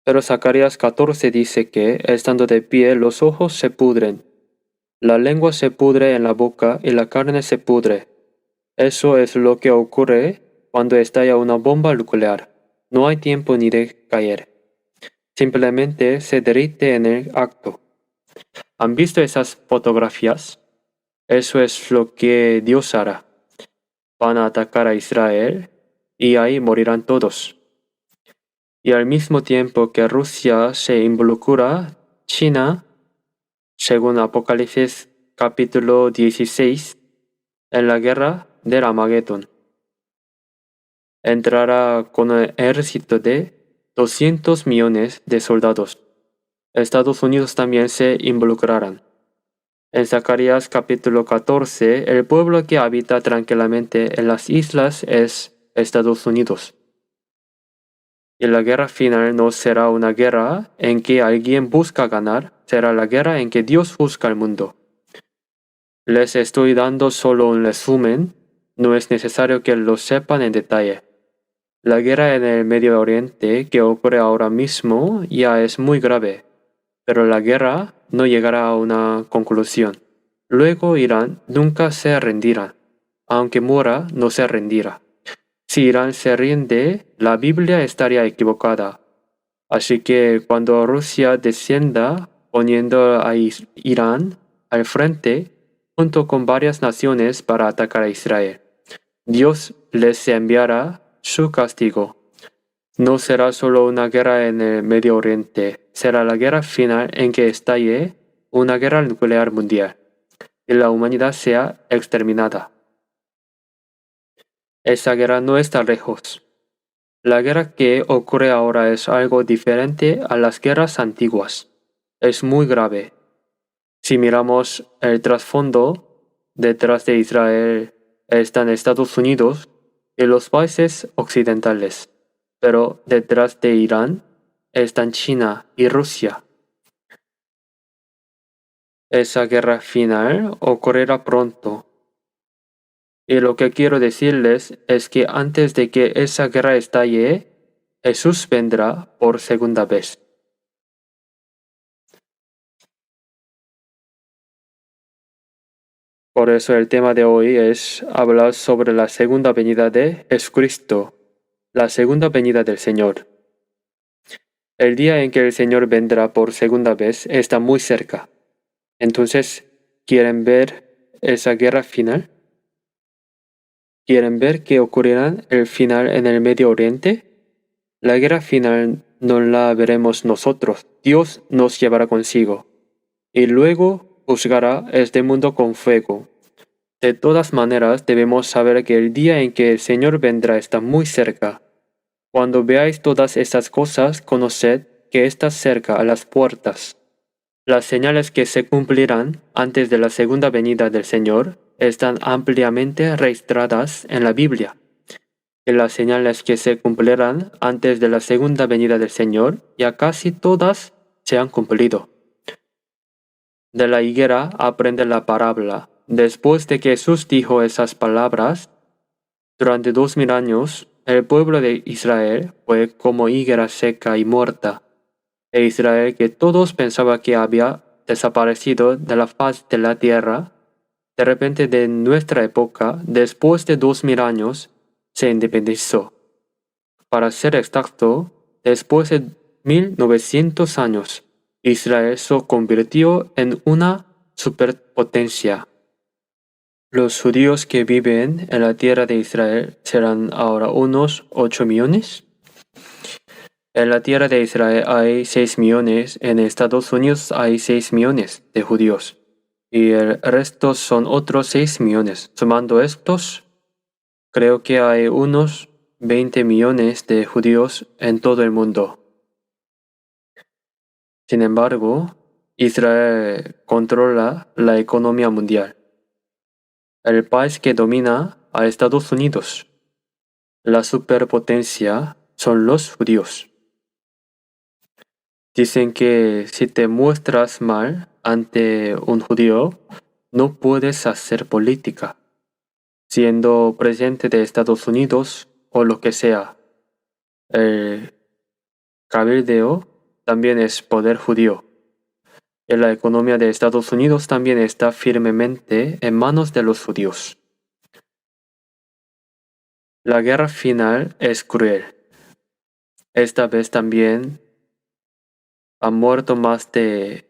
A: Pero Zacarías 14 dice que, estando de pie, los ojos se pudren, la lengua se pudre en la boca y la carne se pudre. Eso es lo que ocurre cuando estalla una bomba nuclear. No hay tiempo ni de caer. Simplemente se derrite en el acto. ¿Han visto esas fotografías? Eso es lo que Dios hará. Van a atacar a Israel y ahí morirán todos. Y al mismo tiempo que Rusia se involucra, China, según Apocalipsis capítulo 16, en la guerra del Armagedón. Entrará con un ejército de 200 millones de soldados. Estados Unidos también se involucrarán. En Zacarías capítulo 14, el pueblo que habita tranquilamente en las islas es Estados Unidos. Y la guerra final no será una guerra en que alguien busca ganar, será la guerra en que Dios busca el mundo. Les estoy dando solo un resumen, no es necesario que lo sepan en detalle. La guerra en el Medio Oriente que ocurre ahora mismo ya es muy grave, pero la guerra no llegará a una conclusión. Luego Irán nunca se rendirá, aunque muera no se rendirá. Si Irán se rinde, la Biblia estaría equivocada. Así que cuando Rusia descienda poniendo a Irán al frente, junto con varias naciones para atacar a Israel, Dios les enviará su castigo. No será solo una guerra en el Medio Oriente, será la guerra final en que estalle una guerra nuclear mundial. y la humanidad sea exterminada. Esa guerra no está lejos. La guerra que ocurre ahora es algo diferente a las guerras antiguas. Es muy grave. Si miramos el trasfondo, detrás de Israel están Estados Unidos y los países occidentales, pero detrás de Irán están China y Rusia. Esa guerra final ocurrirá pronto. Y lo que quiero decirles es que antes de que esa guerra estalle, Jesús vendrá por segunda vez. Por eso el tema de hoy es hablar sobre la segunda venida de Jesucristo, la segunda venida del Señor. El día en que el Señor vendrá por segunda vez está muy cerca. Entonces, ¿quieren ver esa guerra final? ¿Quieren ver qué ocurrirá el final en el Medio Oriente? La guerra final no la veremos nosotros. Dios nos llevará consigo. Y luego juzgará este mundo con fuego. De todas maneras, debemos saber que el día en que el Señor vendrá está muy cerca. Cuando veáis todas estas cosas, conoced que está cerca a las puertas. Las señales que se cumplirán antes de la segunda venida del Señor están ampliamente registradas en la Biblia. Y las señales que se cumplirán antes de la segunda venida del Señor, ya casi todas se han cumplido. De la higuera aprende la parábola. Después de que Jesús dijo esas palabras, durante 2000 años, el pueblo de Israel fue como higuera seca y muerta. E Israel, que todos pensaban que había desaparecido de la faz de la tierra, de repente de nuestra época, después de 2000 años, se independizó. Para ser exacto, después de 1900 años, Israel se convirtió en una superpotencia. Los judíos que viven en la tierra de Israel serán ahora unos 8 millones. En la tierra de Israel hay 6 millones, en Estados Unidos hay 6 millones de judíos y el resto son otros 6 millones. Sumando estos, creo que hay unos 20 millones de judíos en todo el mundo. Sin embargo, Israel controla la economía mundial. El país que domina a Estados Unidos, la superpotencia, son los judíos. Dicen que si te muestras mal ante un judío, no puedes hacer política, siendo presidente de Estados Unidos o lo que sea. El cabildeo también es poder judío. Y la economía de Estados Unidos también está firmemente en manos de los judíos. La guerra final es cruel. Esta vez también han muerto más de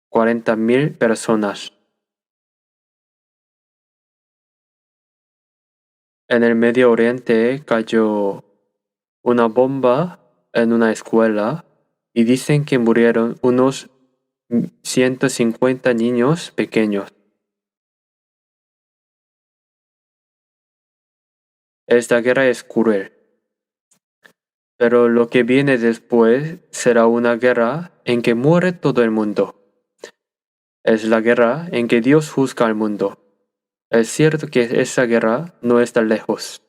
A: 40,000 personas. En el Medio Oriente cayó una bomba en una escuela y dicen que murieron unos 150 niños pequeños. Esta guerra es cruel. Pero lo que viene después será una guerra en que muere todo el mundo. Es la guerra en que Dios juzga al mundo. Es cierto que esa guerra no está lejos.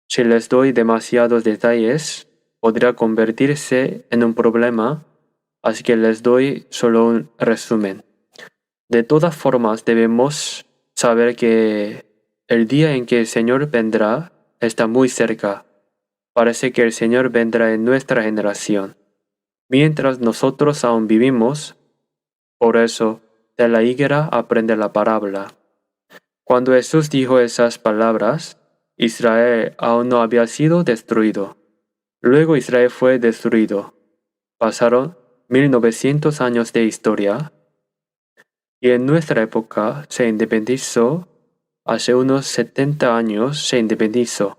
A: Si les doy demasiados detalles, podría convertirse en un problema, así que les doy solo un resumen. De todas formas, debemos saber que el día en que el Señor vendrá está muy cerca. Parece que el Señor vendrá en nuestra generación, mientras nosotros aún vivimos. Por eso, de la higuera aprende la parábola. Cuando Jesús dijo esas palabras, Israel aún no había sido destruido. Luego Israel fue destruido. Pasaron 1900 años de historia y en nuestra época se independizó. Hace unos 70 años se independizó.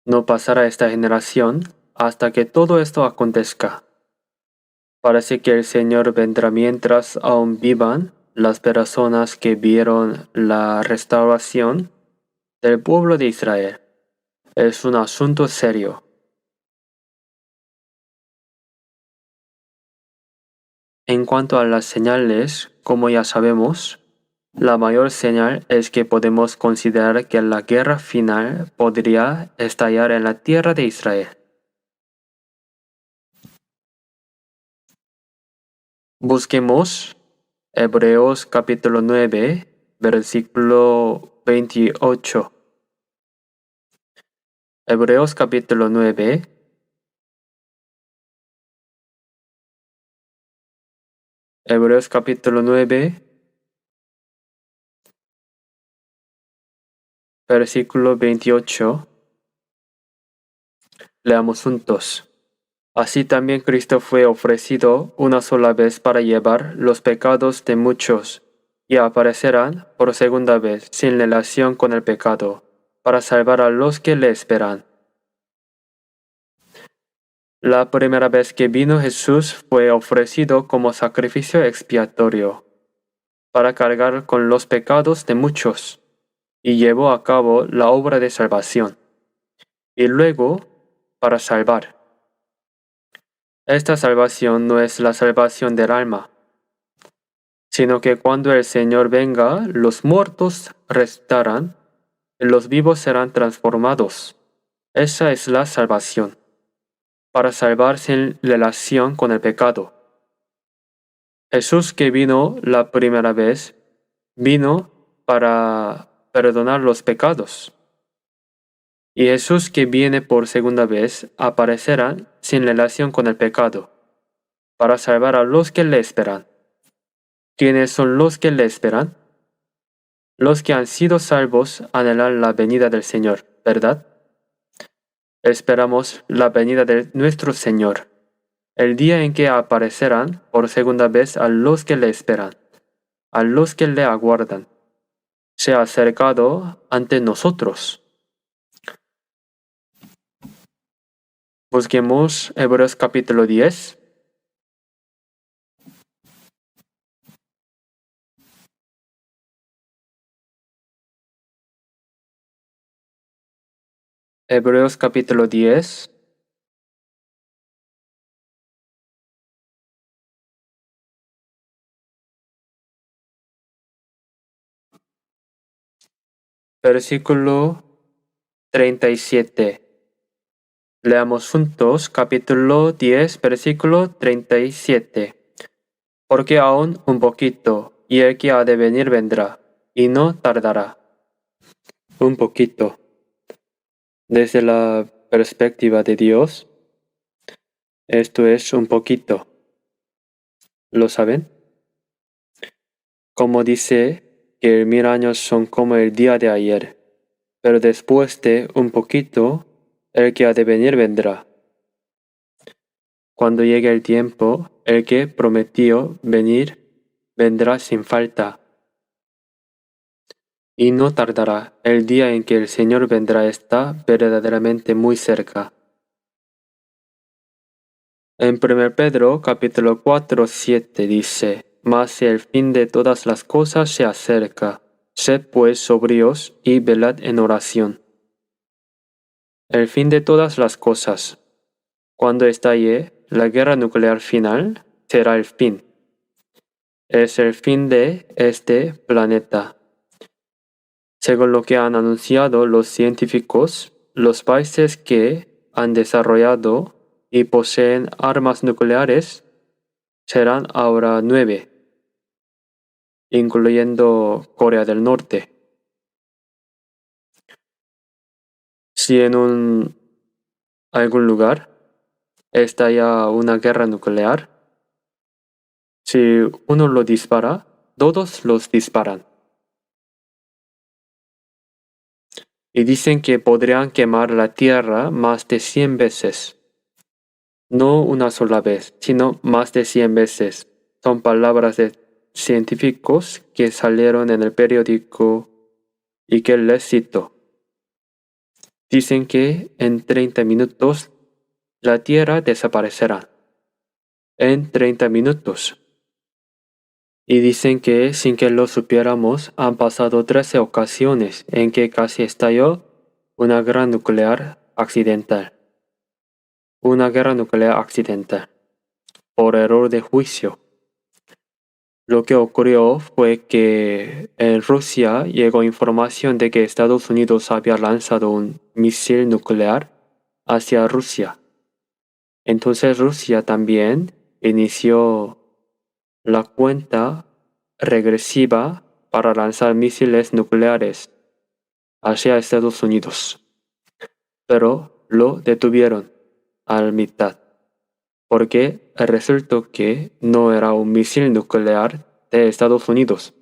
A: No pasará esta generación hasta que todo esto acontezca. Parece que el Señor vendrá mientras aún vivan las personas que vieron la restauración del pueblo de Israel. Es un asunto serio. En cuanto a las señales, como ya sabemos, la mayor señal es que podemos considerar que la guerra final podría estallar en la tierra de Israel. Busquemos Hebreos capítulo 9, versículo 28. Hebreos capítulo 9, Hebreos capítulo 9, versículo 28. Leamos juntos. Así también Cristo fue ofrecido una sola vez para llevar los pecados de muchos, y aparecerán por segunda vez sin relación con el pecado, para salvar a los que le esperan. La primera vez que vino Jesús fue ofrecido como sacrificio expiatorio, para cargar con los pecados de muchos, y llevó a cabo la obra de salvación, y luego para salvar. Esta salvación no es la salvación del alma, sino que cuando el Señor venga, los muertos resucitarán y los vivos serán transformados. Esa es la salvación, para salvarse en relación con el pecado. Jesús que vino la primera vez, vino para perdonar los pecados. Y Jesús que viene por segunda vez aparecerá sin relación con el pecado, para salvar a los que le esperan. ¿Quiénes son los que le esperan? Los que han sido salvos anhelan la venida del Señor, ¿verdad? Esperamos la venida de nuestro Señor, el día en que aparecerán por segunda vez a los que le esperan, a los que le aguardan. Se ha acercado ante nosotros. Busquemos Hebreos capítulo 10. Hebreos capítulo 10. Versículo 37. Leamos juntos capítulo 10, versículo 37. Porque aún un poquito, y el que ha de venir vendrá, y no tardará. Un poquito. Desde la perspectiva de Dios, esto es un poquito. ¿Lo saben? Como dice que 1000 años son como el día de ayer, pero después de un poquito, el que ha de venir vendrá. Cuando llegue el tiempo, el que prometió venir, vendrá sin falta. Y no tardará, el día en que el Señor vendrá está verdaderamente muy cerca. En 1 Pedro capítulo 4, 7 dice, Mas el fin de todas las cosas se acerca, sed pues sobrios y velad en oración. El fin de todas las cosas. Cuando estalle la guerra nuclear final, será el fin. Es el fin de este planeta. Según lo que han anunciado los científicos, los países que han desarrollado y poseen armas nucleares serán ahora 9, incluyendo Corea del Norte. Si en algún lugar estalla una guerra nuclear, si uno lo dispara, todos los disparan. Y dicen que podrían quemar la Tierra más de 100 veces. No una sola vez, sino más de 100 veces. Son palabras de científicos que salieron en el periódico y que les cito. Dicen que en 30 minutos la Tierra desaparecerá. en 30 minutos. Y dicen que, sin que lo supiéramos, han pasado 13 ocasiones en que casi estalló una guerra nuclear accidental. Una guerra nuclear accidental, por error de juicio. Lo que ocurrió fue que en Rusia llegó información de que Estados Unidos había lanzado un misil nuclear hacia Rusia. Entonces Rusia también inició la cuenta regresiva para lanzar misiles nucleares hacia Estados Unidos. Pero lo detuvieron a la mitad, porque resultó que no era un misil nuclear de Estados Unidos,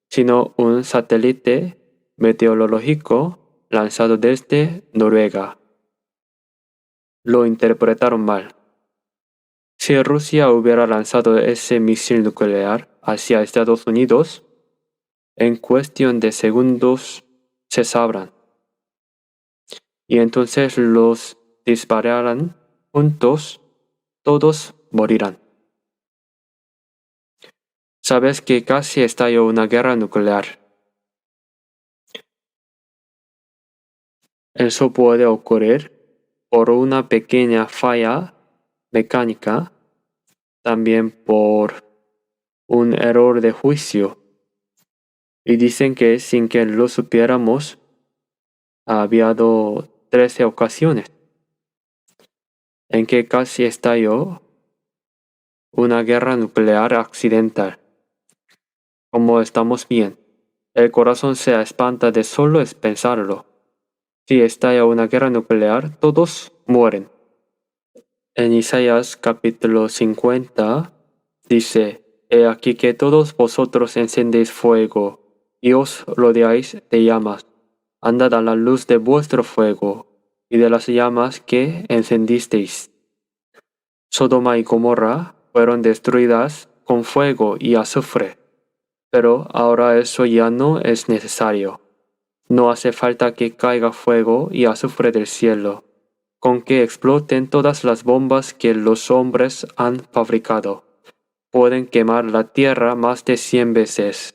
A: sino un satélite meteorológico lanzado desde Noruega. Lo interpretaron mal. Si Rusia hubiera lanzado ese misil nuclear hacia Estados Unidos, en cuestión de segundos se sabrán. Y entonces los dispararán juntos, todos morirán. Sabes que casi estalló una guerra nuclear. Eso puede ocurrir por una pequeña falla mecánica, también por un error de juicio. Y dicen que sin que lo supiéramos, ha habido 13 ocasiones en que casi estalló una guerra nuclear accidental. Como estamos bien, el corazón se espanta de solo pensarlo. Si estalla una guerra nuclear, todos mueren. En Isaías capítulo 50 dice: He aquí que todos vosotros encendéis fuego, y os rodeáis de llamas. Andad a la luz de vuestro fuego, y de las llamas que encendisteis. Sodoma y Gomorra fueron destruidas con fuego y azufre, pero ahora eso ya no es necesario. No hace falta que caiga fuego y azufre del cielo, con que exploten todas las bombas que los hombres han fabricado. Pueden quemar la tierra más de 100 veces.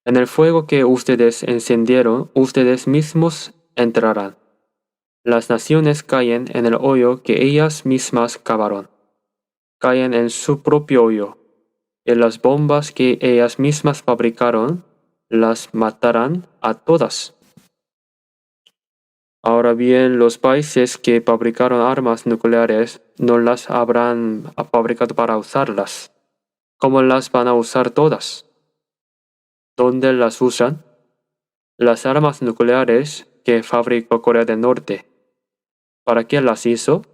A: En el fuego que ustedes encendieron, ustedes mismos entrarán. Las naciones caen en el hoyo que ellas mismas cavaron. Caen en su propio hoyo, y las bombas que ellas mismas fabricaron las matarán a todas. Ahora bien, los países que fabricaron armas nucleares no las habrán fabricado para usarlas. ¿Cómo las van a usar todas? ¿Dónde las usan? Las armas nucleares que fabricó Corea del Norte, ¿para qué las hizo?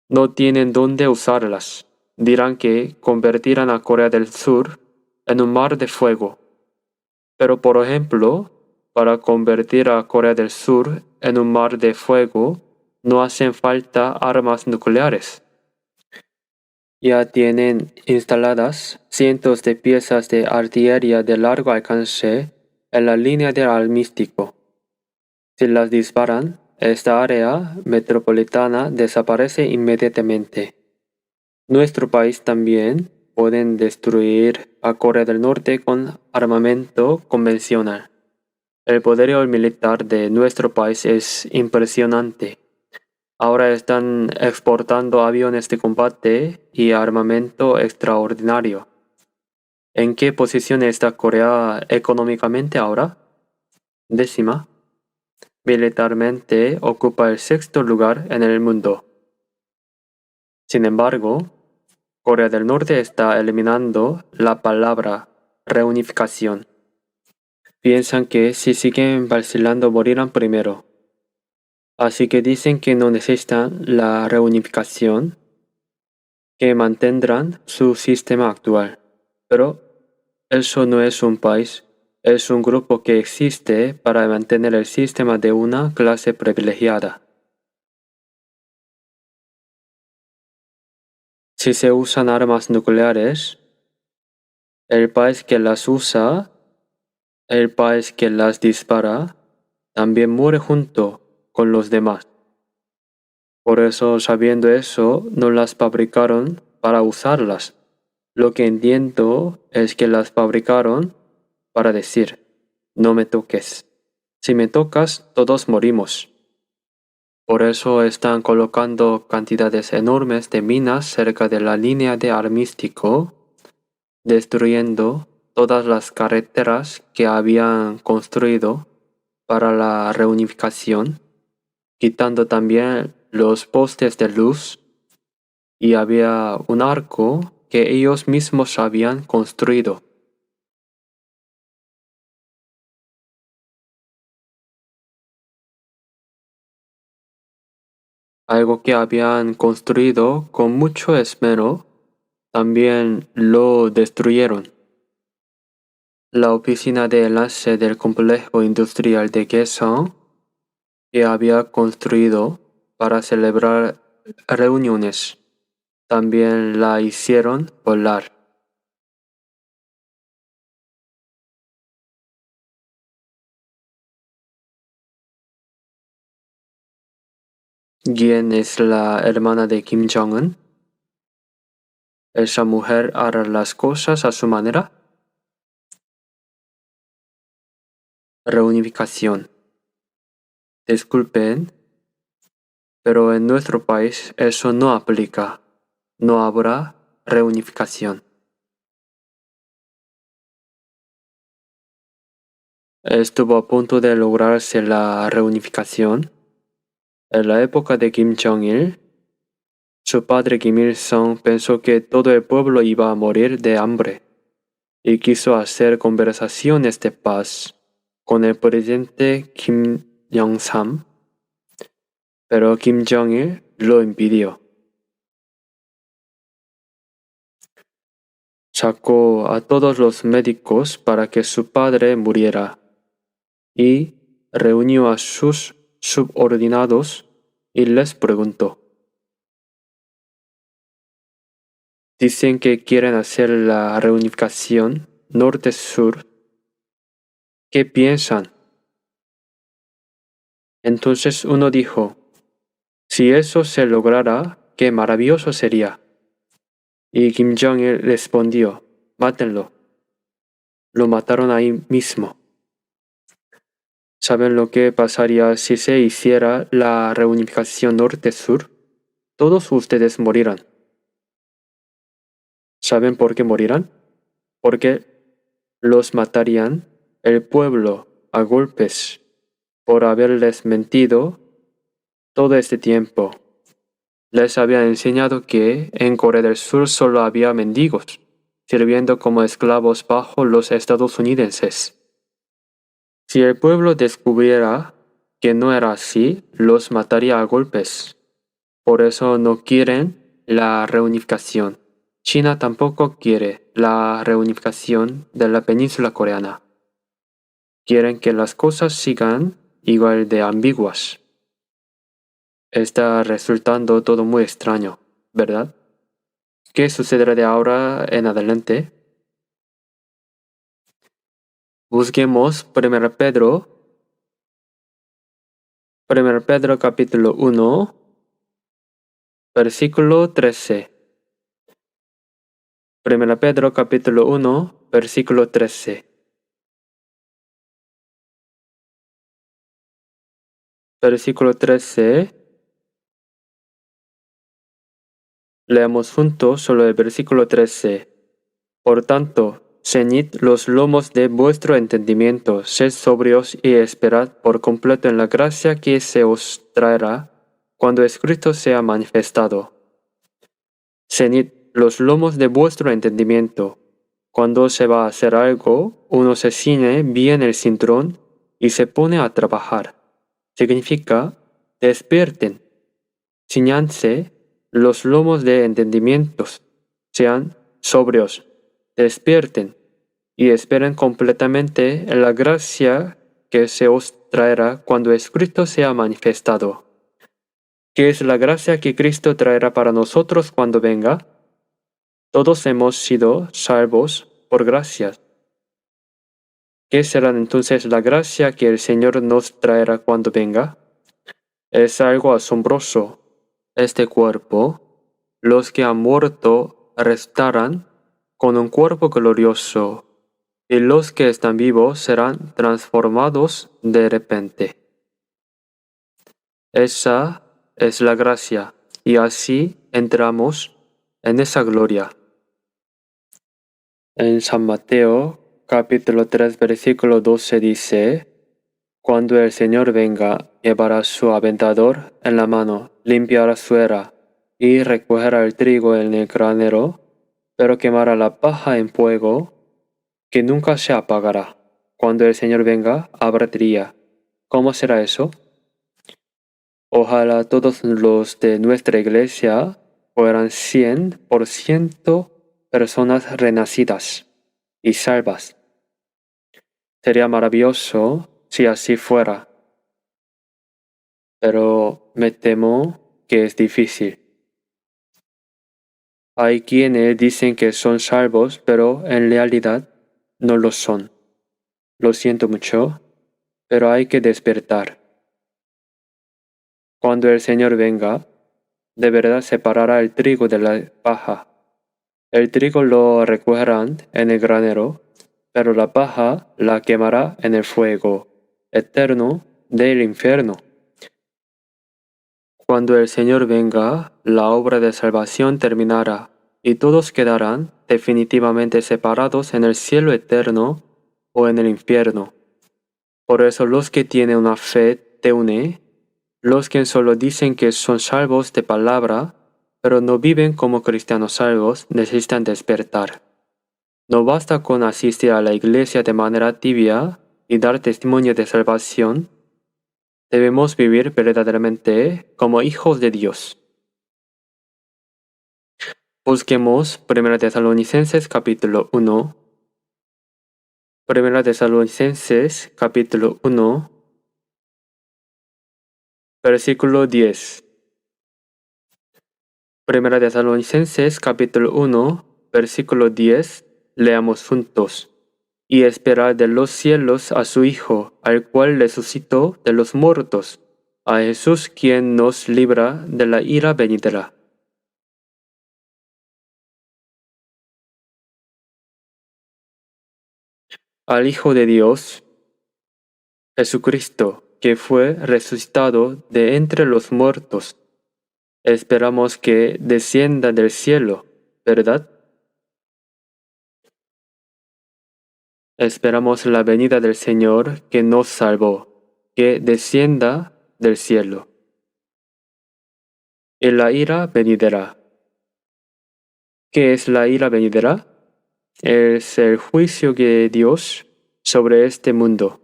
A: No tienen dónde usarlas. Dirán que convertirán a Corea del Sur en un mar de fuego. Pero por ejemplo, para convertir a Corea del Sur en un mar de fuego, no hacen falta armas nucleares. Ya tienen instaladas cientos de piezas de artillería de largo alcance en la línea del armisticio. Si las disparan, esta área metropolitana desaparece inmediatamente. Nuestro país también pueden destruir a Corea del Norte con armamento convencional. El poderío militar de nuestro país es impresionante. Ahora están exportando aviones de combate y armamento extraordinario. ¿En qué posición está Corea económicamente ahora? 10ª. Militarmente ocupa el 6º lugar en el mundo. Sin embargo, Corea del Norte está eliminando la palabra reunificación. Piensan que si siguen vacilando morirán primero. Así que dicen que no necesitan la reunificación, que mantendrán su sistema actual. Pero eso no es un país, es un grupo que existe para mantener el sistema de una clase privilegiada. Si se usan armas nucleares, el país que las usa, el país que las dispara, también muere junto con los demás. Por eso, sabiendo eso, no las fabricaron para usarlas. Lo que entiendo es que las fabricaron para decir, no me toques. Si me tocas, todos morimos. Por eso están colocando cantidades enormes de minas cerca de la línea de armisticio, destruyendo todas las carreteras que habían construido para la reunificación, quitando también los postes de luz, y había un arco que ellos mismos habían construido. Algo que habían construido con mucho esmero, también lo destruyeron. La oficina de enlace del complejo industrial de Kaesong, que había construido para celebrar reuniones, también la hicieron volar. ¿Quién es la hermana de Kim Jong-un? ¿Esa mujer hará las cosas a su manera? Reunificación. Disculpen, pero en nuestro país eso no aplica. No habrá reunificación. Estuvo a punto de lograrse la reunificación. En la época de Kim Jong-il, su padre Kim Il-sung pensó que todo el pueblo iba a morir de hambre y quiso hacer conversaciones de paz con el presidente Kim Jong-sam, pero Kim Jong-il lo impidió. Sacó a todos los médicos para que su padre muriera y reunió a sus subordinados y les preguntó: dicen que quieren hacer la reunificación norte-sur. ¿Qué piensan? Entonces uno dijo: si eso se lograra, qué maravilloso sería. Y Kim Jong-il respondió: mátenlo. Lo mataron ahí mismo. ¿Saben lo que pasaría si se hiciera la reunificación norte-sur? Todos ustedes morirán. ¿Saben por qué morirán? Porque los matarían el pueblo a golpes por haberles mentido todo este tiempo. Les había enseñado que en Corea del Sur solo había mendigos, sirviendo como esclavos bajo los estadounidenses. Si el pueblo descubriera que no era así, los mataría a golpes. Por eso no quieren la reunificación. China tampoco quiere la reunificación de la península coreana. Quieren que las cosas sigan igual de ambiguas. Está resultando todo muy extraño, ¿verdad? ¿Qué sucederá de ahora en adelante? Busquemos 1 Pedro capítulo 1, versículo 13. 1 Pedro capítulo 1, versículo 13. Versículo 13. Leamos juntos solo el versículo 13. Por tanto, ceñid los lomos de vuestro entendimiento, sed sobrios y esperad por completo en la gracia que se os traerá cuando el Cristo sea manifestado. Ceñid los lomos de vuestro entendimiento. Cuando se va a hacer algo, uno se ciñe bien el cinturón y se pone a trabajar. Significa: despierten, ciñanse los lomos de entendimientos, sean sobrios, despierten y esperen completamente en la gracia que se os traerá cuando el Cristo sea manifestado. ¿Qué es la gracia que Cristo traerá para nosotros cuando venga? Todos hemos sido salvos por gracia. ¿Qué será entonces la gracia que el Señor nos traerá cuando venga? Es algo asombroso. este cuerpo, los que han muerto resucitarán con un cuerpo glorioso, y los que están vivos serán transformados de repente. Esa es la gracia, y así entramos en esa gloria. En San Mateo, capítulo 3, versículo 12 dice: Cuando el Señor venga, llevará su aventador en la mano, limpiará su era, y recogerá el trigo en el granero, pero quemará la paja en fuego, que nunca se apagará. Cuando el Señor venga, habrá día. ¿Cómo será eso? Ojalá todos los de nuestra iglesia fueran 100% personas renacidas y salvas. Sería maravilloso si así fuera, pero me temo que es difícil. Hay quienes dicen que son salvos, pero en realidad no lo son. Lo siento mucho, pero hay que despertar. Cuando el Señor venga, de verdad separará el trigo de la paja. El trigo lo recogerán en el granero, pero la paja la quemará en el fuego eterno del infierno. Cuando el Señor venga, la obra de salvación terminará, y todos quedarán definitivamente separados en el cielo eterno o en el infierno. Por eso los que tienen una fe teune, los que solo dicen que son salvos de palabra, pero no viven como cristianos salvos, necesitan despertar. No basta con asistir a la iglesia de manera tibia y dar testimonio de salvación. Debemos vivir verdaderamente como hijos de Dios. Busquemos 1 Tesalonicenses capítulo 1. 1 Tesalonicenses capítulo 1, versículo 10. 1 Tesalonicenses capítulo 1, versículo 10. Leamos juntos. Y esperad de los cielos a su Hijo, al cual resucitó de los muertos, a Jesús quien nos libra de la ira venidera. Al Hijo de Dios, Jesucristo, que fue resucitado de entre los muertos. Esperamos que descienda del cielo, ¿verdad? Esperamos la venida del Señor que nos salvó, que descienda del cielo. Y la ira venidera. ¿Qué es la ira venidera? Es el juicio de Dios sobre este mundo,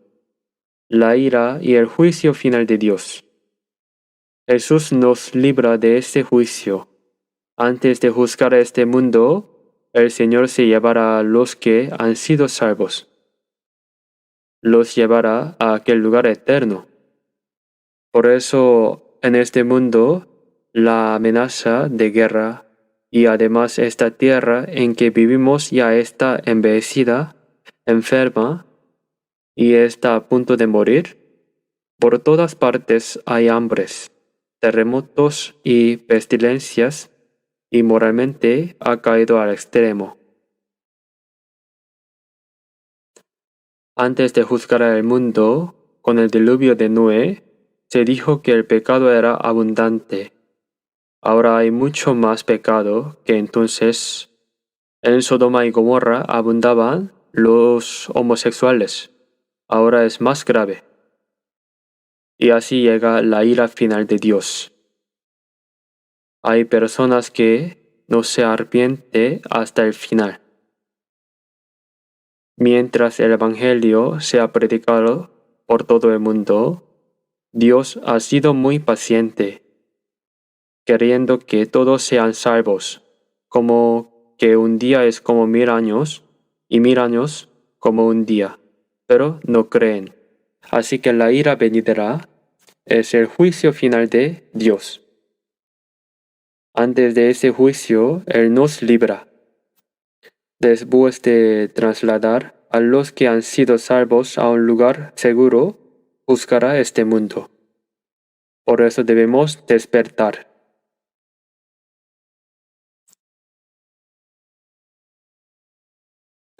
A: la ira y el juicio final de Dios. Jesús nos libra de este juicio. Antes de juzgar a este mundo, el Señor se llevará a los que han sido salvos. Los llevará a aquel lugar eterno. Por eso, en este mundo, la amenaza de guerra y además esta tierra en que vivimos ya está envejecida, enferma y está a punto de morir. Por todas partes hay hambres, terremotos y pestilencias, y moralmente ha caído al extremo. Antes de juzgar al mundo, con el diluvio de Noé, se dijo que el pecado era abundante. Ahora hay mucho más pecado que entonces. En Sodoma y Gomorra abundaban los homosexuales. Ahora es más grave. Y así llega la ira final de Dios. Hay personas que no se arrepienten hasta el final. Mientras el Evangelio se ha predicado por todo el mundo, Dios ha sido muy paciente, queriendo que todos sean salvos, como que un día es como 1000 años y 1000 años como un día, pero no creen. Así que la ira venidera es el juicio final de Dios. Antes de ese juicio, Él nos libra. Después de trasladar a los que han sido salvos a un lugar seguro, juzgará este mundo. Por eso debemos despertar.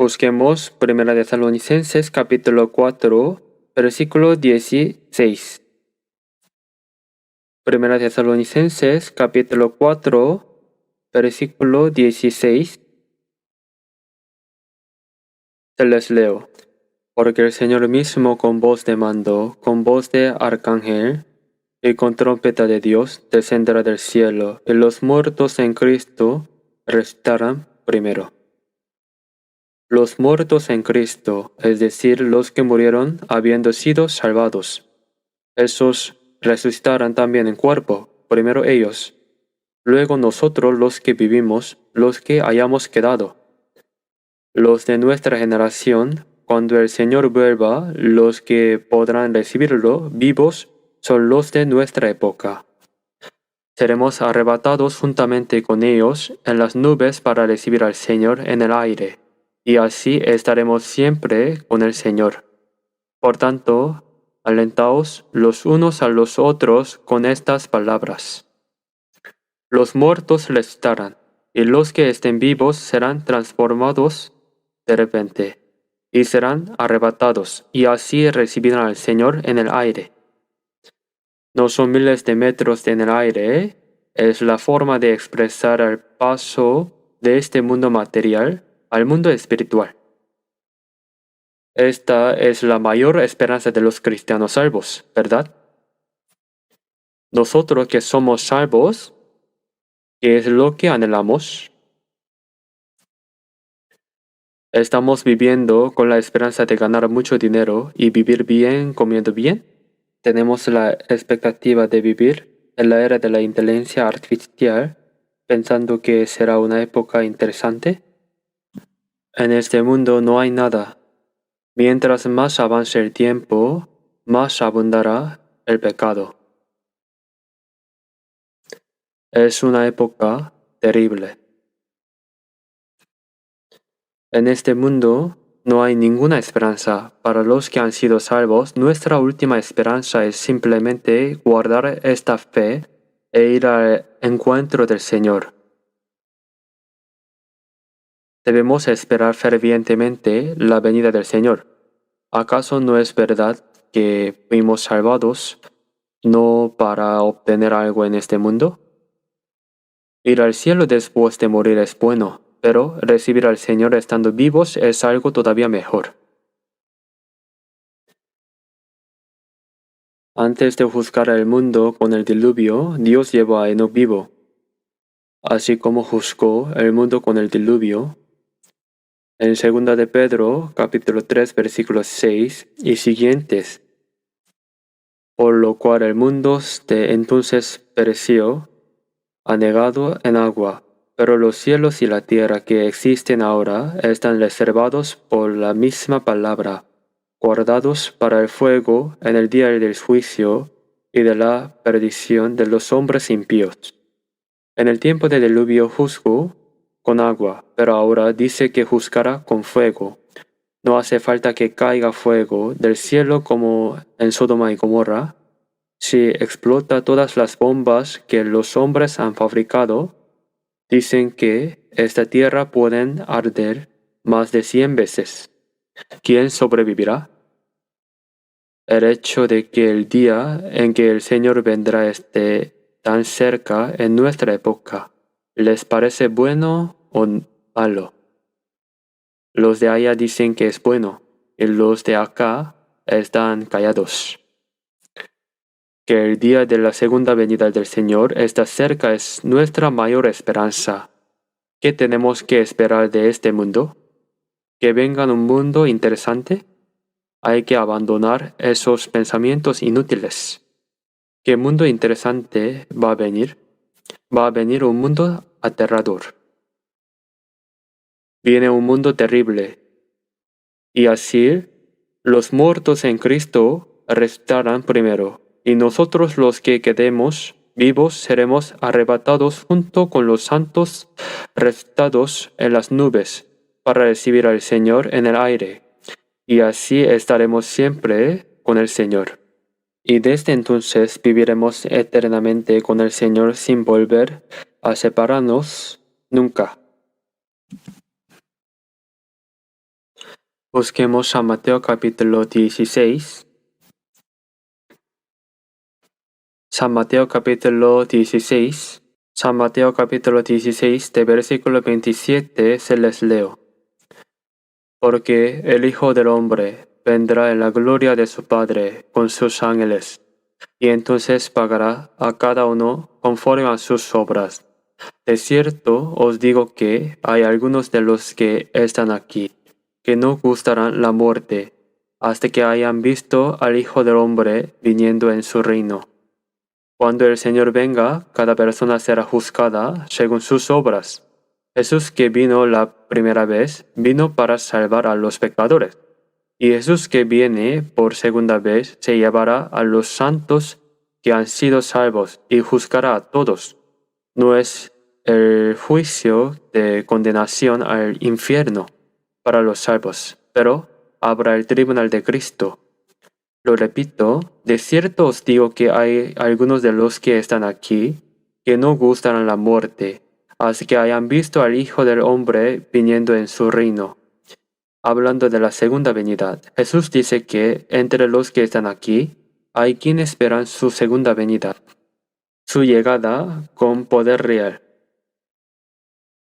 A: Busquemos 1 Tesalonicenses capítulo 4, versículo 16. 1 Tesalonicenses capítulo 4, versículo 16. Se les leo. Porque el Señor mismo con voz de mando, con voz de arcángel y con trompeta de Dios descenderá del cielo, y los muertos en Cristo resucitarán primero. Los muertos en Cristo, es decir, los que murieron habiendo sido salvados, esos resucitarán también en cuerpo, primero ellos, luego nosotros los que vivimos, los que hayamos quedado. Los de nuestra generación, cuando el Señor vuelva, los que podrán recibirlo vivos son los de nuestra época. Seremos arrebatados juntamente con ellos en las nubes para recibir al Señor en el aire, y así estaremos siempre con el Señor. Por tanto, alentaos los unos a los otros con estas palabras. Los muertos resucitarán, y los que estén vivos serán transformados de repente, y serán arrebatados, y así recibirán al Señor en el aire. No son miles de metros en el aire, es la forma de expresar el paso de este mundo material al mundo espiritual. Esta es la mayor esperanza de los cristianos salvos, ¿verdad? Nosotros que somos salvos, ¿qué es lo que anhelamos? ¿Estamos viviendo con la esperanza de ganar mucho dinero y vivir bien comiendo bien? ¿Tenemos la expectativa de vivir en la era de la inteligencia artificial pensando que será una época interesante? En este mundo no hay nada. Mientras más avance el tiempo, más abundará el pecado. Es una época terrible. En este mundo no hay ninguna esperanza. Para los que han sido salvos, nuestra última esperanza es simplemente guardar esta fe e ir al encuentro del Señor. Debemos esperar fervientemente la venida del Señor. ¿Acaso no es verdad que fuimos salvados no para obtener algo en este mundo? Ir al cielo después de morir es bueno, pero recibir al Señor estando vivos es algo todavía mejor. Antes de juzgar al mundo con el diluvio, Dios llevó a Enoc vivo. Así como juzgó el mundo con el diluvio, en 2 de Pedro, capítulo 3, versículos 6 y siguientes. Por lo cual el mundo de entonces pereció, anegado en agua, pero los cielos y la tierra que existen ahora están reservados por la misma palabra, guardados para el fuego en el día del juicio y de la perdición de los hombres impíos. En el tiempo del diluvio juzgó con agua, pero ahora dice que juzgará con fuego. No hace falta que caiga fuego del cielo como en Sodoma y Gomorra. Si explota todas las bombas que los hombres han fabricado, dicen que esta tierra puede arder más de 100 veces. ¿Quién sobrevivirá? El hecho de que el día en que el Señor vendrá esté tan cerca en nuestra época, ¿les parece bueno o malo? Los de allá dicen que es bueno, y los de acá están callados. Que el día de la segunda venida del Señor está cerca es nuestra mayor esperanza. ¿Qué tenemos que esperar de este mundo? ¿Que venga un mundo interesante? Hay que abandonar esos pensamientos inútiles. ¿Qué mundo interesante va a venir? Va a venir un mundo aterrador. Viene un mundo terrible. Y así, los muertos en Cristo resucitarán primero, y nosotros los que quedemos vivos seremos arrebatados junto con los santos resucitados en las nubes para recibir al Señor en el aire, y así estaremos siempre con el Señor. Y desde entonces viviremos eternamente con el Señor sin volver a separarnos nunca. Busquemos San Mateo capítulo 16. San Mateo capítulo 16. San Mateo capítulo 16 de versículo 27 se les leo. Porque el Hijo del Hombre vendrá en la gloria de su Padre con sus ángeles, y entonces pagará a cada uno conforme a sus obras. De cierto os digo que hay algunos de los que están aquí que no gustarán la muerte hasta que hayan visto al Hijo del Hombre viniendo en su reino. Cuando el Señor venga, cada persona será juzgada según sus obras. Jesús que vino la primera vez, vino para salvar a los pecadores. Y Jesús que viene por segunda vez, se llevará a los santos que han sido salvos y juzgará a todos. No es el juicio de condenación al infierno para los salvos, pero habrá el tribunal de Cristo. Lo repito, de cierto os digo que hay algunos de los que están aquí que no gustan la muerte, hasta que hayan visto al Hijo del Hombre viniendo en su reino. Hablando de la segunda venida, Jesús dice que entre los que están aquí hay quienes esperan su segunda venida, su llegada con poder real.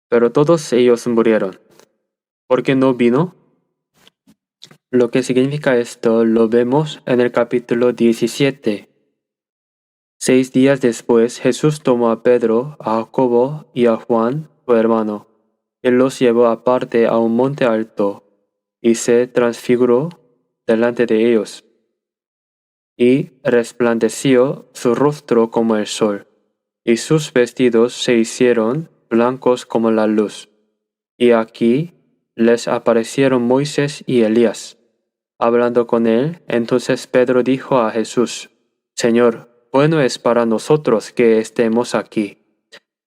A: Pero todos ellos murieron. ¿Por qué no vino? Lo que significa esto lo vemos en el capítulo 17. 6 días después, Jesús tomó a Pedro, a Jacobo y a Juan, su hermano, y los llevó aparte a un monte alto, y se transfiguró delante de ellos, y resplandeció su rostro como el sol, y sus vestidos se hicieron blancos como la luz. Y aquí les aparecieron Moisés y Elías, hablando con él. Entonces Pedro dijo a Jesús: Señor, bueno es para nosotros que estemos aquí.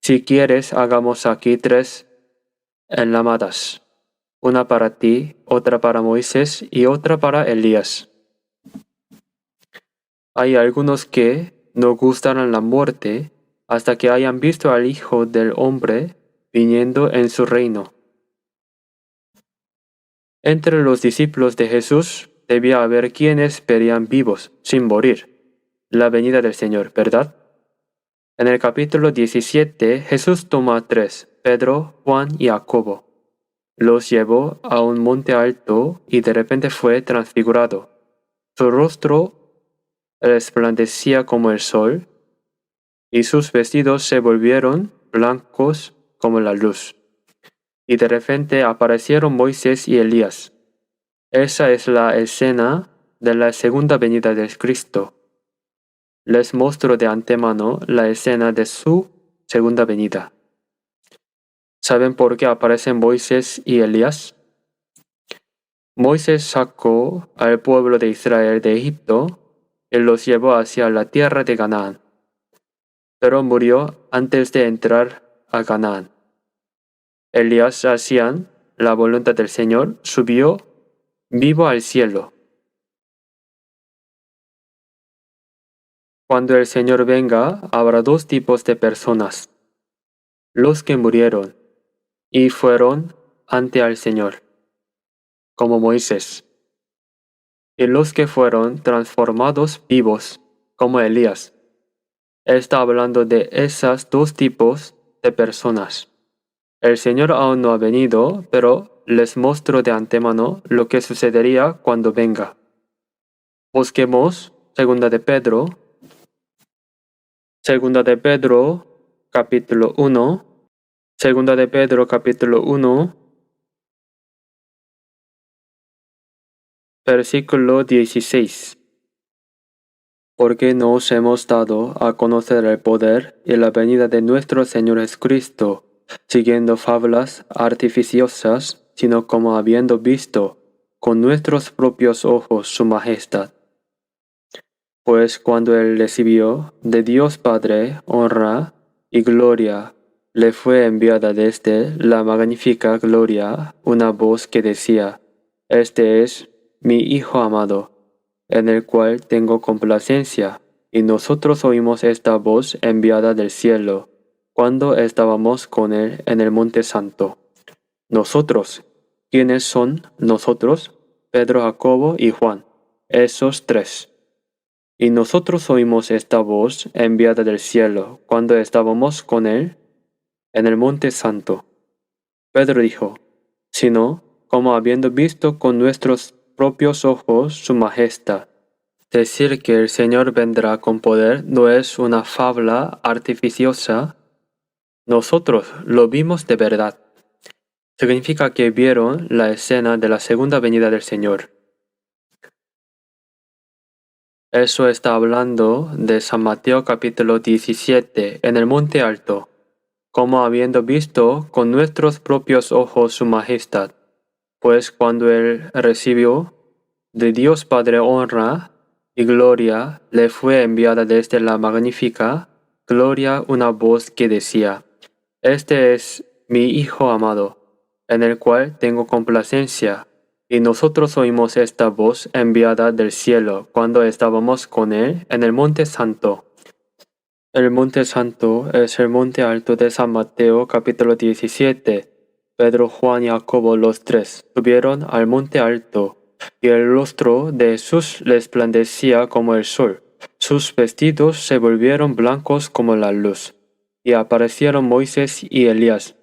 A: Si quieres, hagamos aquí 3 enramadas, una para ti, otra para Moisés y otra para Elías. Hay algunos que no gustarán la muerte hasta que hayan visto al Hijo del Hombre viniendo en su reino. Entre los discípulos de Jesús debía haber quienes verían vivos, sin morir, la venida del Señor, ¿verdad? En el capítulo 17, Jesús tomó a 3, Pedro, Juan y Jacobo. Los llevó a un monte alto y de repente fue transfigurado. Su rostro resplandecía como el sol y sus vestidos se volvieron blancos como la luz. Y de repente aparecieron Moisés y Elías. Esa es la escena de la segunda venida de Cristo. Les muestro de antemano la escena de su segunda venida. ¿Saben por qué aparecen Moisés y Elías? Moisés sacó al pueblo de Israel de Egipto y los llevó hacia la tierra de Canaán, pero murió antes de entrar a Canaán. Elías, hacían la voluntad del Señor, subió vivo al cielo. Cuando el Señor venga, habrá 2 tipos de personas: los que murieron y fueron ante al Señor, como Moisés, y los que fueron transformados vivos, como Elías. Está hablando de esas 2 tipos de personas. El Señor aún no ha venido, pero les muestro de antemano lo que sucedería cuando venga. Busquemos Segunda de Pedro, capítulo 1, Segunda de Pedro, capítulo 1, versículo 16. Porque no os hemos dado a conocer el poder y la venida de nuestro Señor Jesucristo, siguiendo fábulas artificiosas, sino como habiendo visto con nuestros propios ojos su majestad. Pues cuando él recibió de Dios Padre honra y gloria, le fue enviada desde la magnífica gloria una voz que decía: Este es mi Hijo amado, en el cual tengo complacencia. Y nosotros oímos esta voz enviada del cielo, cuando estábamos con él en el monte santo. Nosotros, ¿quiénes son nosotros? Pedro, Jacobo y Juan, esos tres. Y nosotros oímos esta voz enviada del cielo cuando estábamos con él en el monte santo. Pedro dijo, sino como habiendo visto con nuestros propios ojos su majestad. Decir que el Señor vendrá con poder no es una fábula artificiosa. Nosotros lo vimos de verdad. Significa que vieron la escena de la segunda venida del Señor. Eso está hablando de San Mateo capítulo 17 en el monte alto, como habiendo visto con nuestros propios ojos su majestad. Pues cuando él recibió de Dios Padre honra y gloria, le fue enviada desde la magnífica gloria una voz que decía, Este es mi Hijo amado, en el cual tengo complacencia. Y nosotros oímos esta voz enviada del cielo cuando estábamos con él en el monte santo. El monte santo es el monte alto de San Mateo capítulo 17. Pedro, Juan y Jacobo los tres subieron al monte alto, y el rostro de Jesús resplandecía como el sol. Sus vestidos se volvieron blancos como la luz, y aparecieron Moisés y Elías.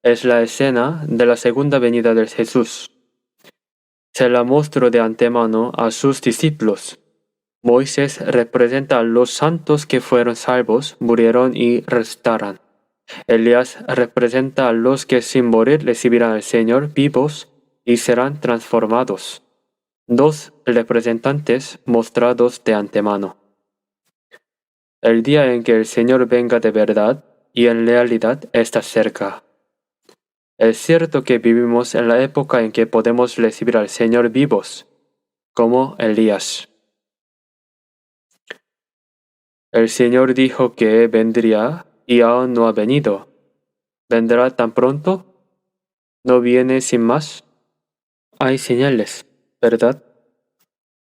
A: Es la escena de la segunda venida de Jesús. Se la mostró de antemano a sus discípulos. Moisés representa a los santos que fueron salvos, murieron y resucitarán. Elías representa a los que sin morir recibirán al Señor vivos y serán transformados. Dos representantes mostrados de antemano. El día en que el Señor venga de verdad y en realidad está cerca. Es cierto que vivimos en la época en que podemos recibir al Señor vivos, como Elías. El Señor dijo que vendría y aún no ha venido. ¿Vendrá tan pronto? ¿No viene sin más? Hay señales, ¿verdad?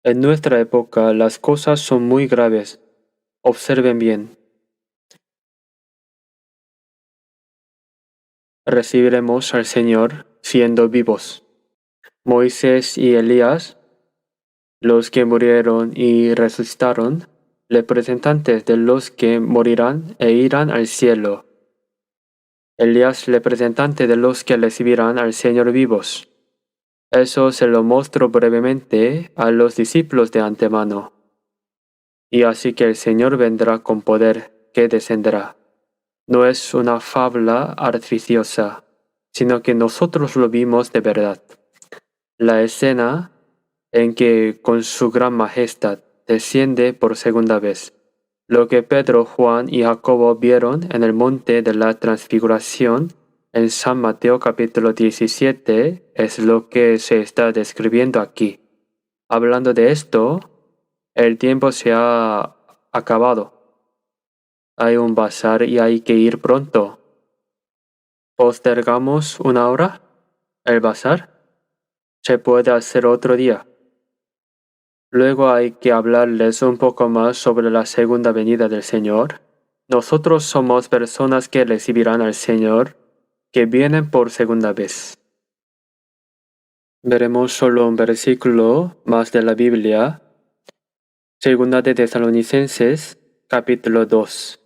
A: En nuestra época las cosas son muy graves. Observen bien. Recibiremos al Señor siendo vivos. Moisés y Elías, los que murieron y resucitaron, representantes de los que morirán e irán al cielo. Elías, representante de los que recibirán al Señor vivos. Eso se lo mostró brevemente a los discípulos de antemano. Y así que el Señor vendrá con poder que descenderá. No es una fábula artificiosa, sino que nosotros lo vimos de verdad. La escena en que con su gran majestad desciende por segunda vez. Lo que Pedro, Juan y Jacobo vieron en el monte de la transfiguración en San Mateo capítulo 17 es lo que se está describiendo aquí. Hablando de esto, el tiempo se ha acabado. Hay un bazar y hay que ir pronto. ¿Postergamos una hora? ¿El bazar? Se puede hacer otro día. Luego hay que hablarles un poco más sobre la segunda venida del Señor. Nosotros somos personas que recibirán al Señor, que vienen por segunda vez. Veremos solo un versículo más de la Biblia. Segunda de Tesalonicenses, capítulo 2.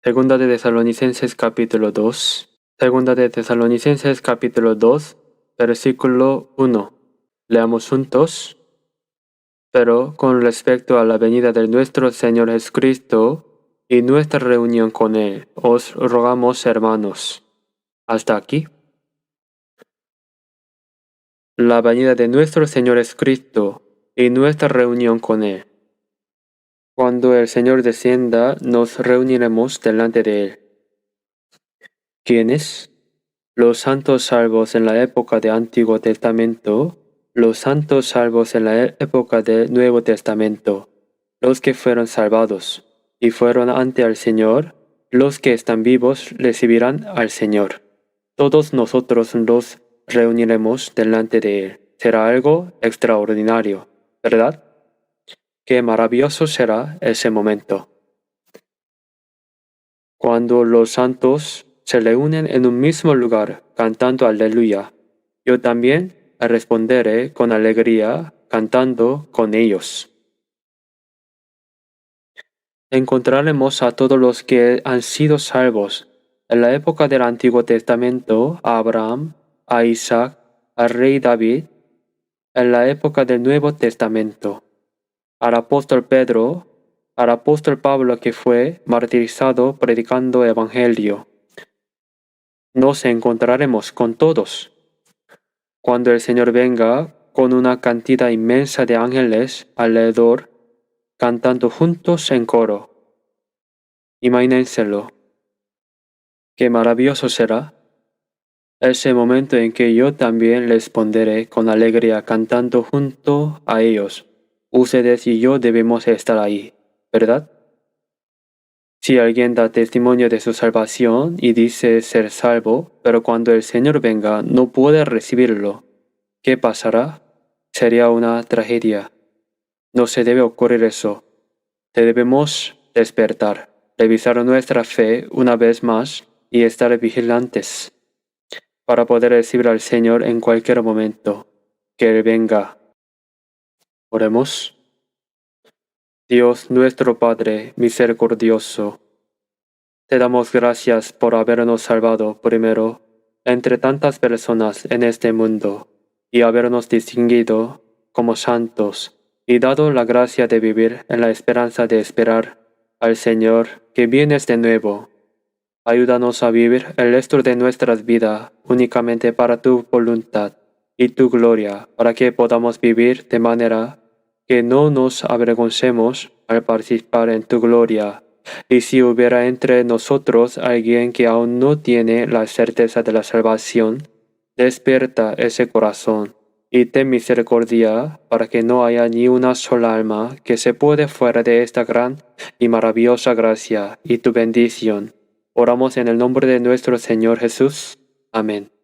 A: Segunda de Tesalonicenses, capítulo 2. Segunda de Tesalonicenses, capítulo 2, versículo 1. Leamos juntos. Pero con respecto a la venida de nuestro Señor Jesucristo y nuestra reunión con Él, os rogamos, hermanos. Hasta aquí. La venida de nuestro Señor Jesucristo y nuestra reunión con Él. Cuando el Señor descienda, nos reuniremos delante de Él. ¿Quiénes? Los santos salvos en la época del Antiguo Testamento, los santos salvos en la época del Nuevo Testamento, los que fueron salvados y fueron ante el Señor, los que están vivos recibirán al Señor. Todos nosotros nos reuniremos delante de Él. Será algo extraordinario, ¿verdad? Qué maravilloso será ese momento. Cuando los santos se reúnen en un mismo lugar cantando aleluya, yo también responderé con alegría cantando con ellos. Encontraremos a todos los que han sido salvos en la época del Antiguo Testamento, a Abraham, a Isaac, al rey David, en la época del Nuevo Testamento, al apóstol Pedro, al apóstol Pablo que fue martirizado predicando evangelio. Nos encontraremos con todos. Cuando el Señor venga con una cantidad inmensa de ángeles alrededor, cantando juntos en coro. Imagínenselo. Qué maravilloso será ese momento en que yo también les responderé con alegría cantando junto a ellos. Ustedes y yo debemos estar ahí, ¿verdad? Si alguien da testimonio de su salvación y dice ser salvo, pero cuando el Señor venga no puede recibirlo, ¿qué pasará? Sería una tragedia. No se debe ocurrir eso. Debemos despertar, revisar nuestra fe una vez más y estar vigilantes para poder recibir al Señor en cualquier momento que Él venga. Oremos. Dios nuestro Padre misericordioso, te damos gracias por habernos salvado primero entre tantas personas en este mundo y habernos distinguido como santos y dado la gracia de vivir en la esperanza de esperar al Señor que vienes de nuevo. Ayúdanos a vivir el resto de nuestras vidas únicamente para tu voluntad y tu gloria, para que podamos vivir de manera que no nos avergoncemos al participar en tu gloria. Y si hubiera entre nosotros alguien que aún no tiene la certeza de la salvación, despierta ese corazón y ten misericordia para que no haya ni una sola alma que se puede fuera de esta gran y maravillosa gracia y tu bendición. Oramos en el nombre de nuestro Señor Jesús. Amén.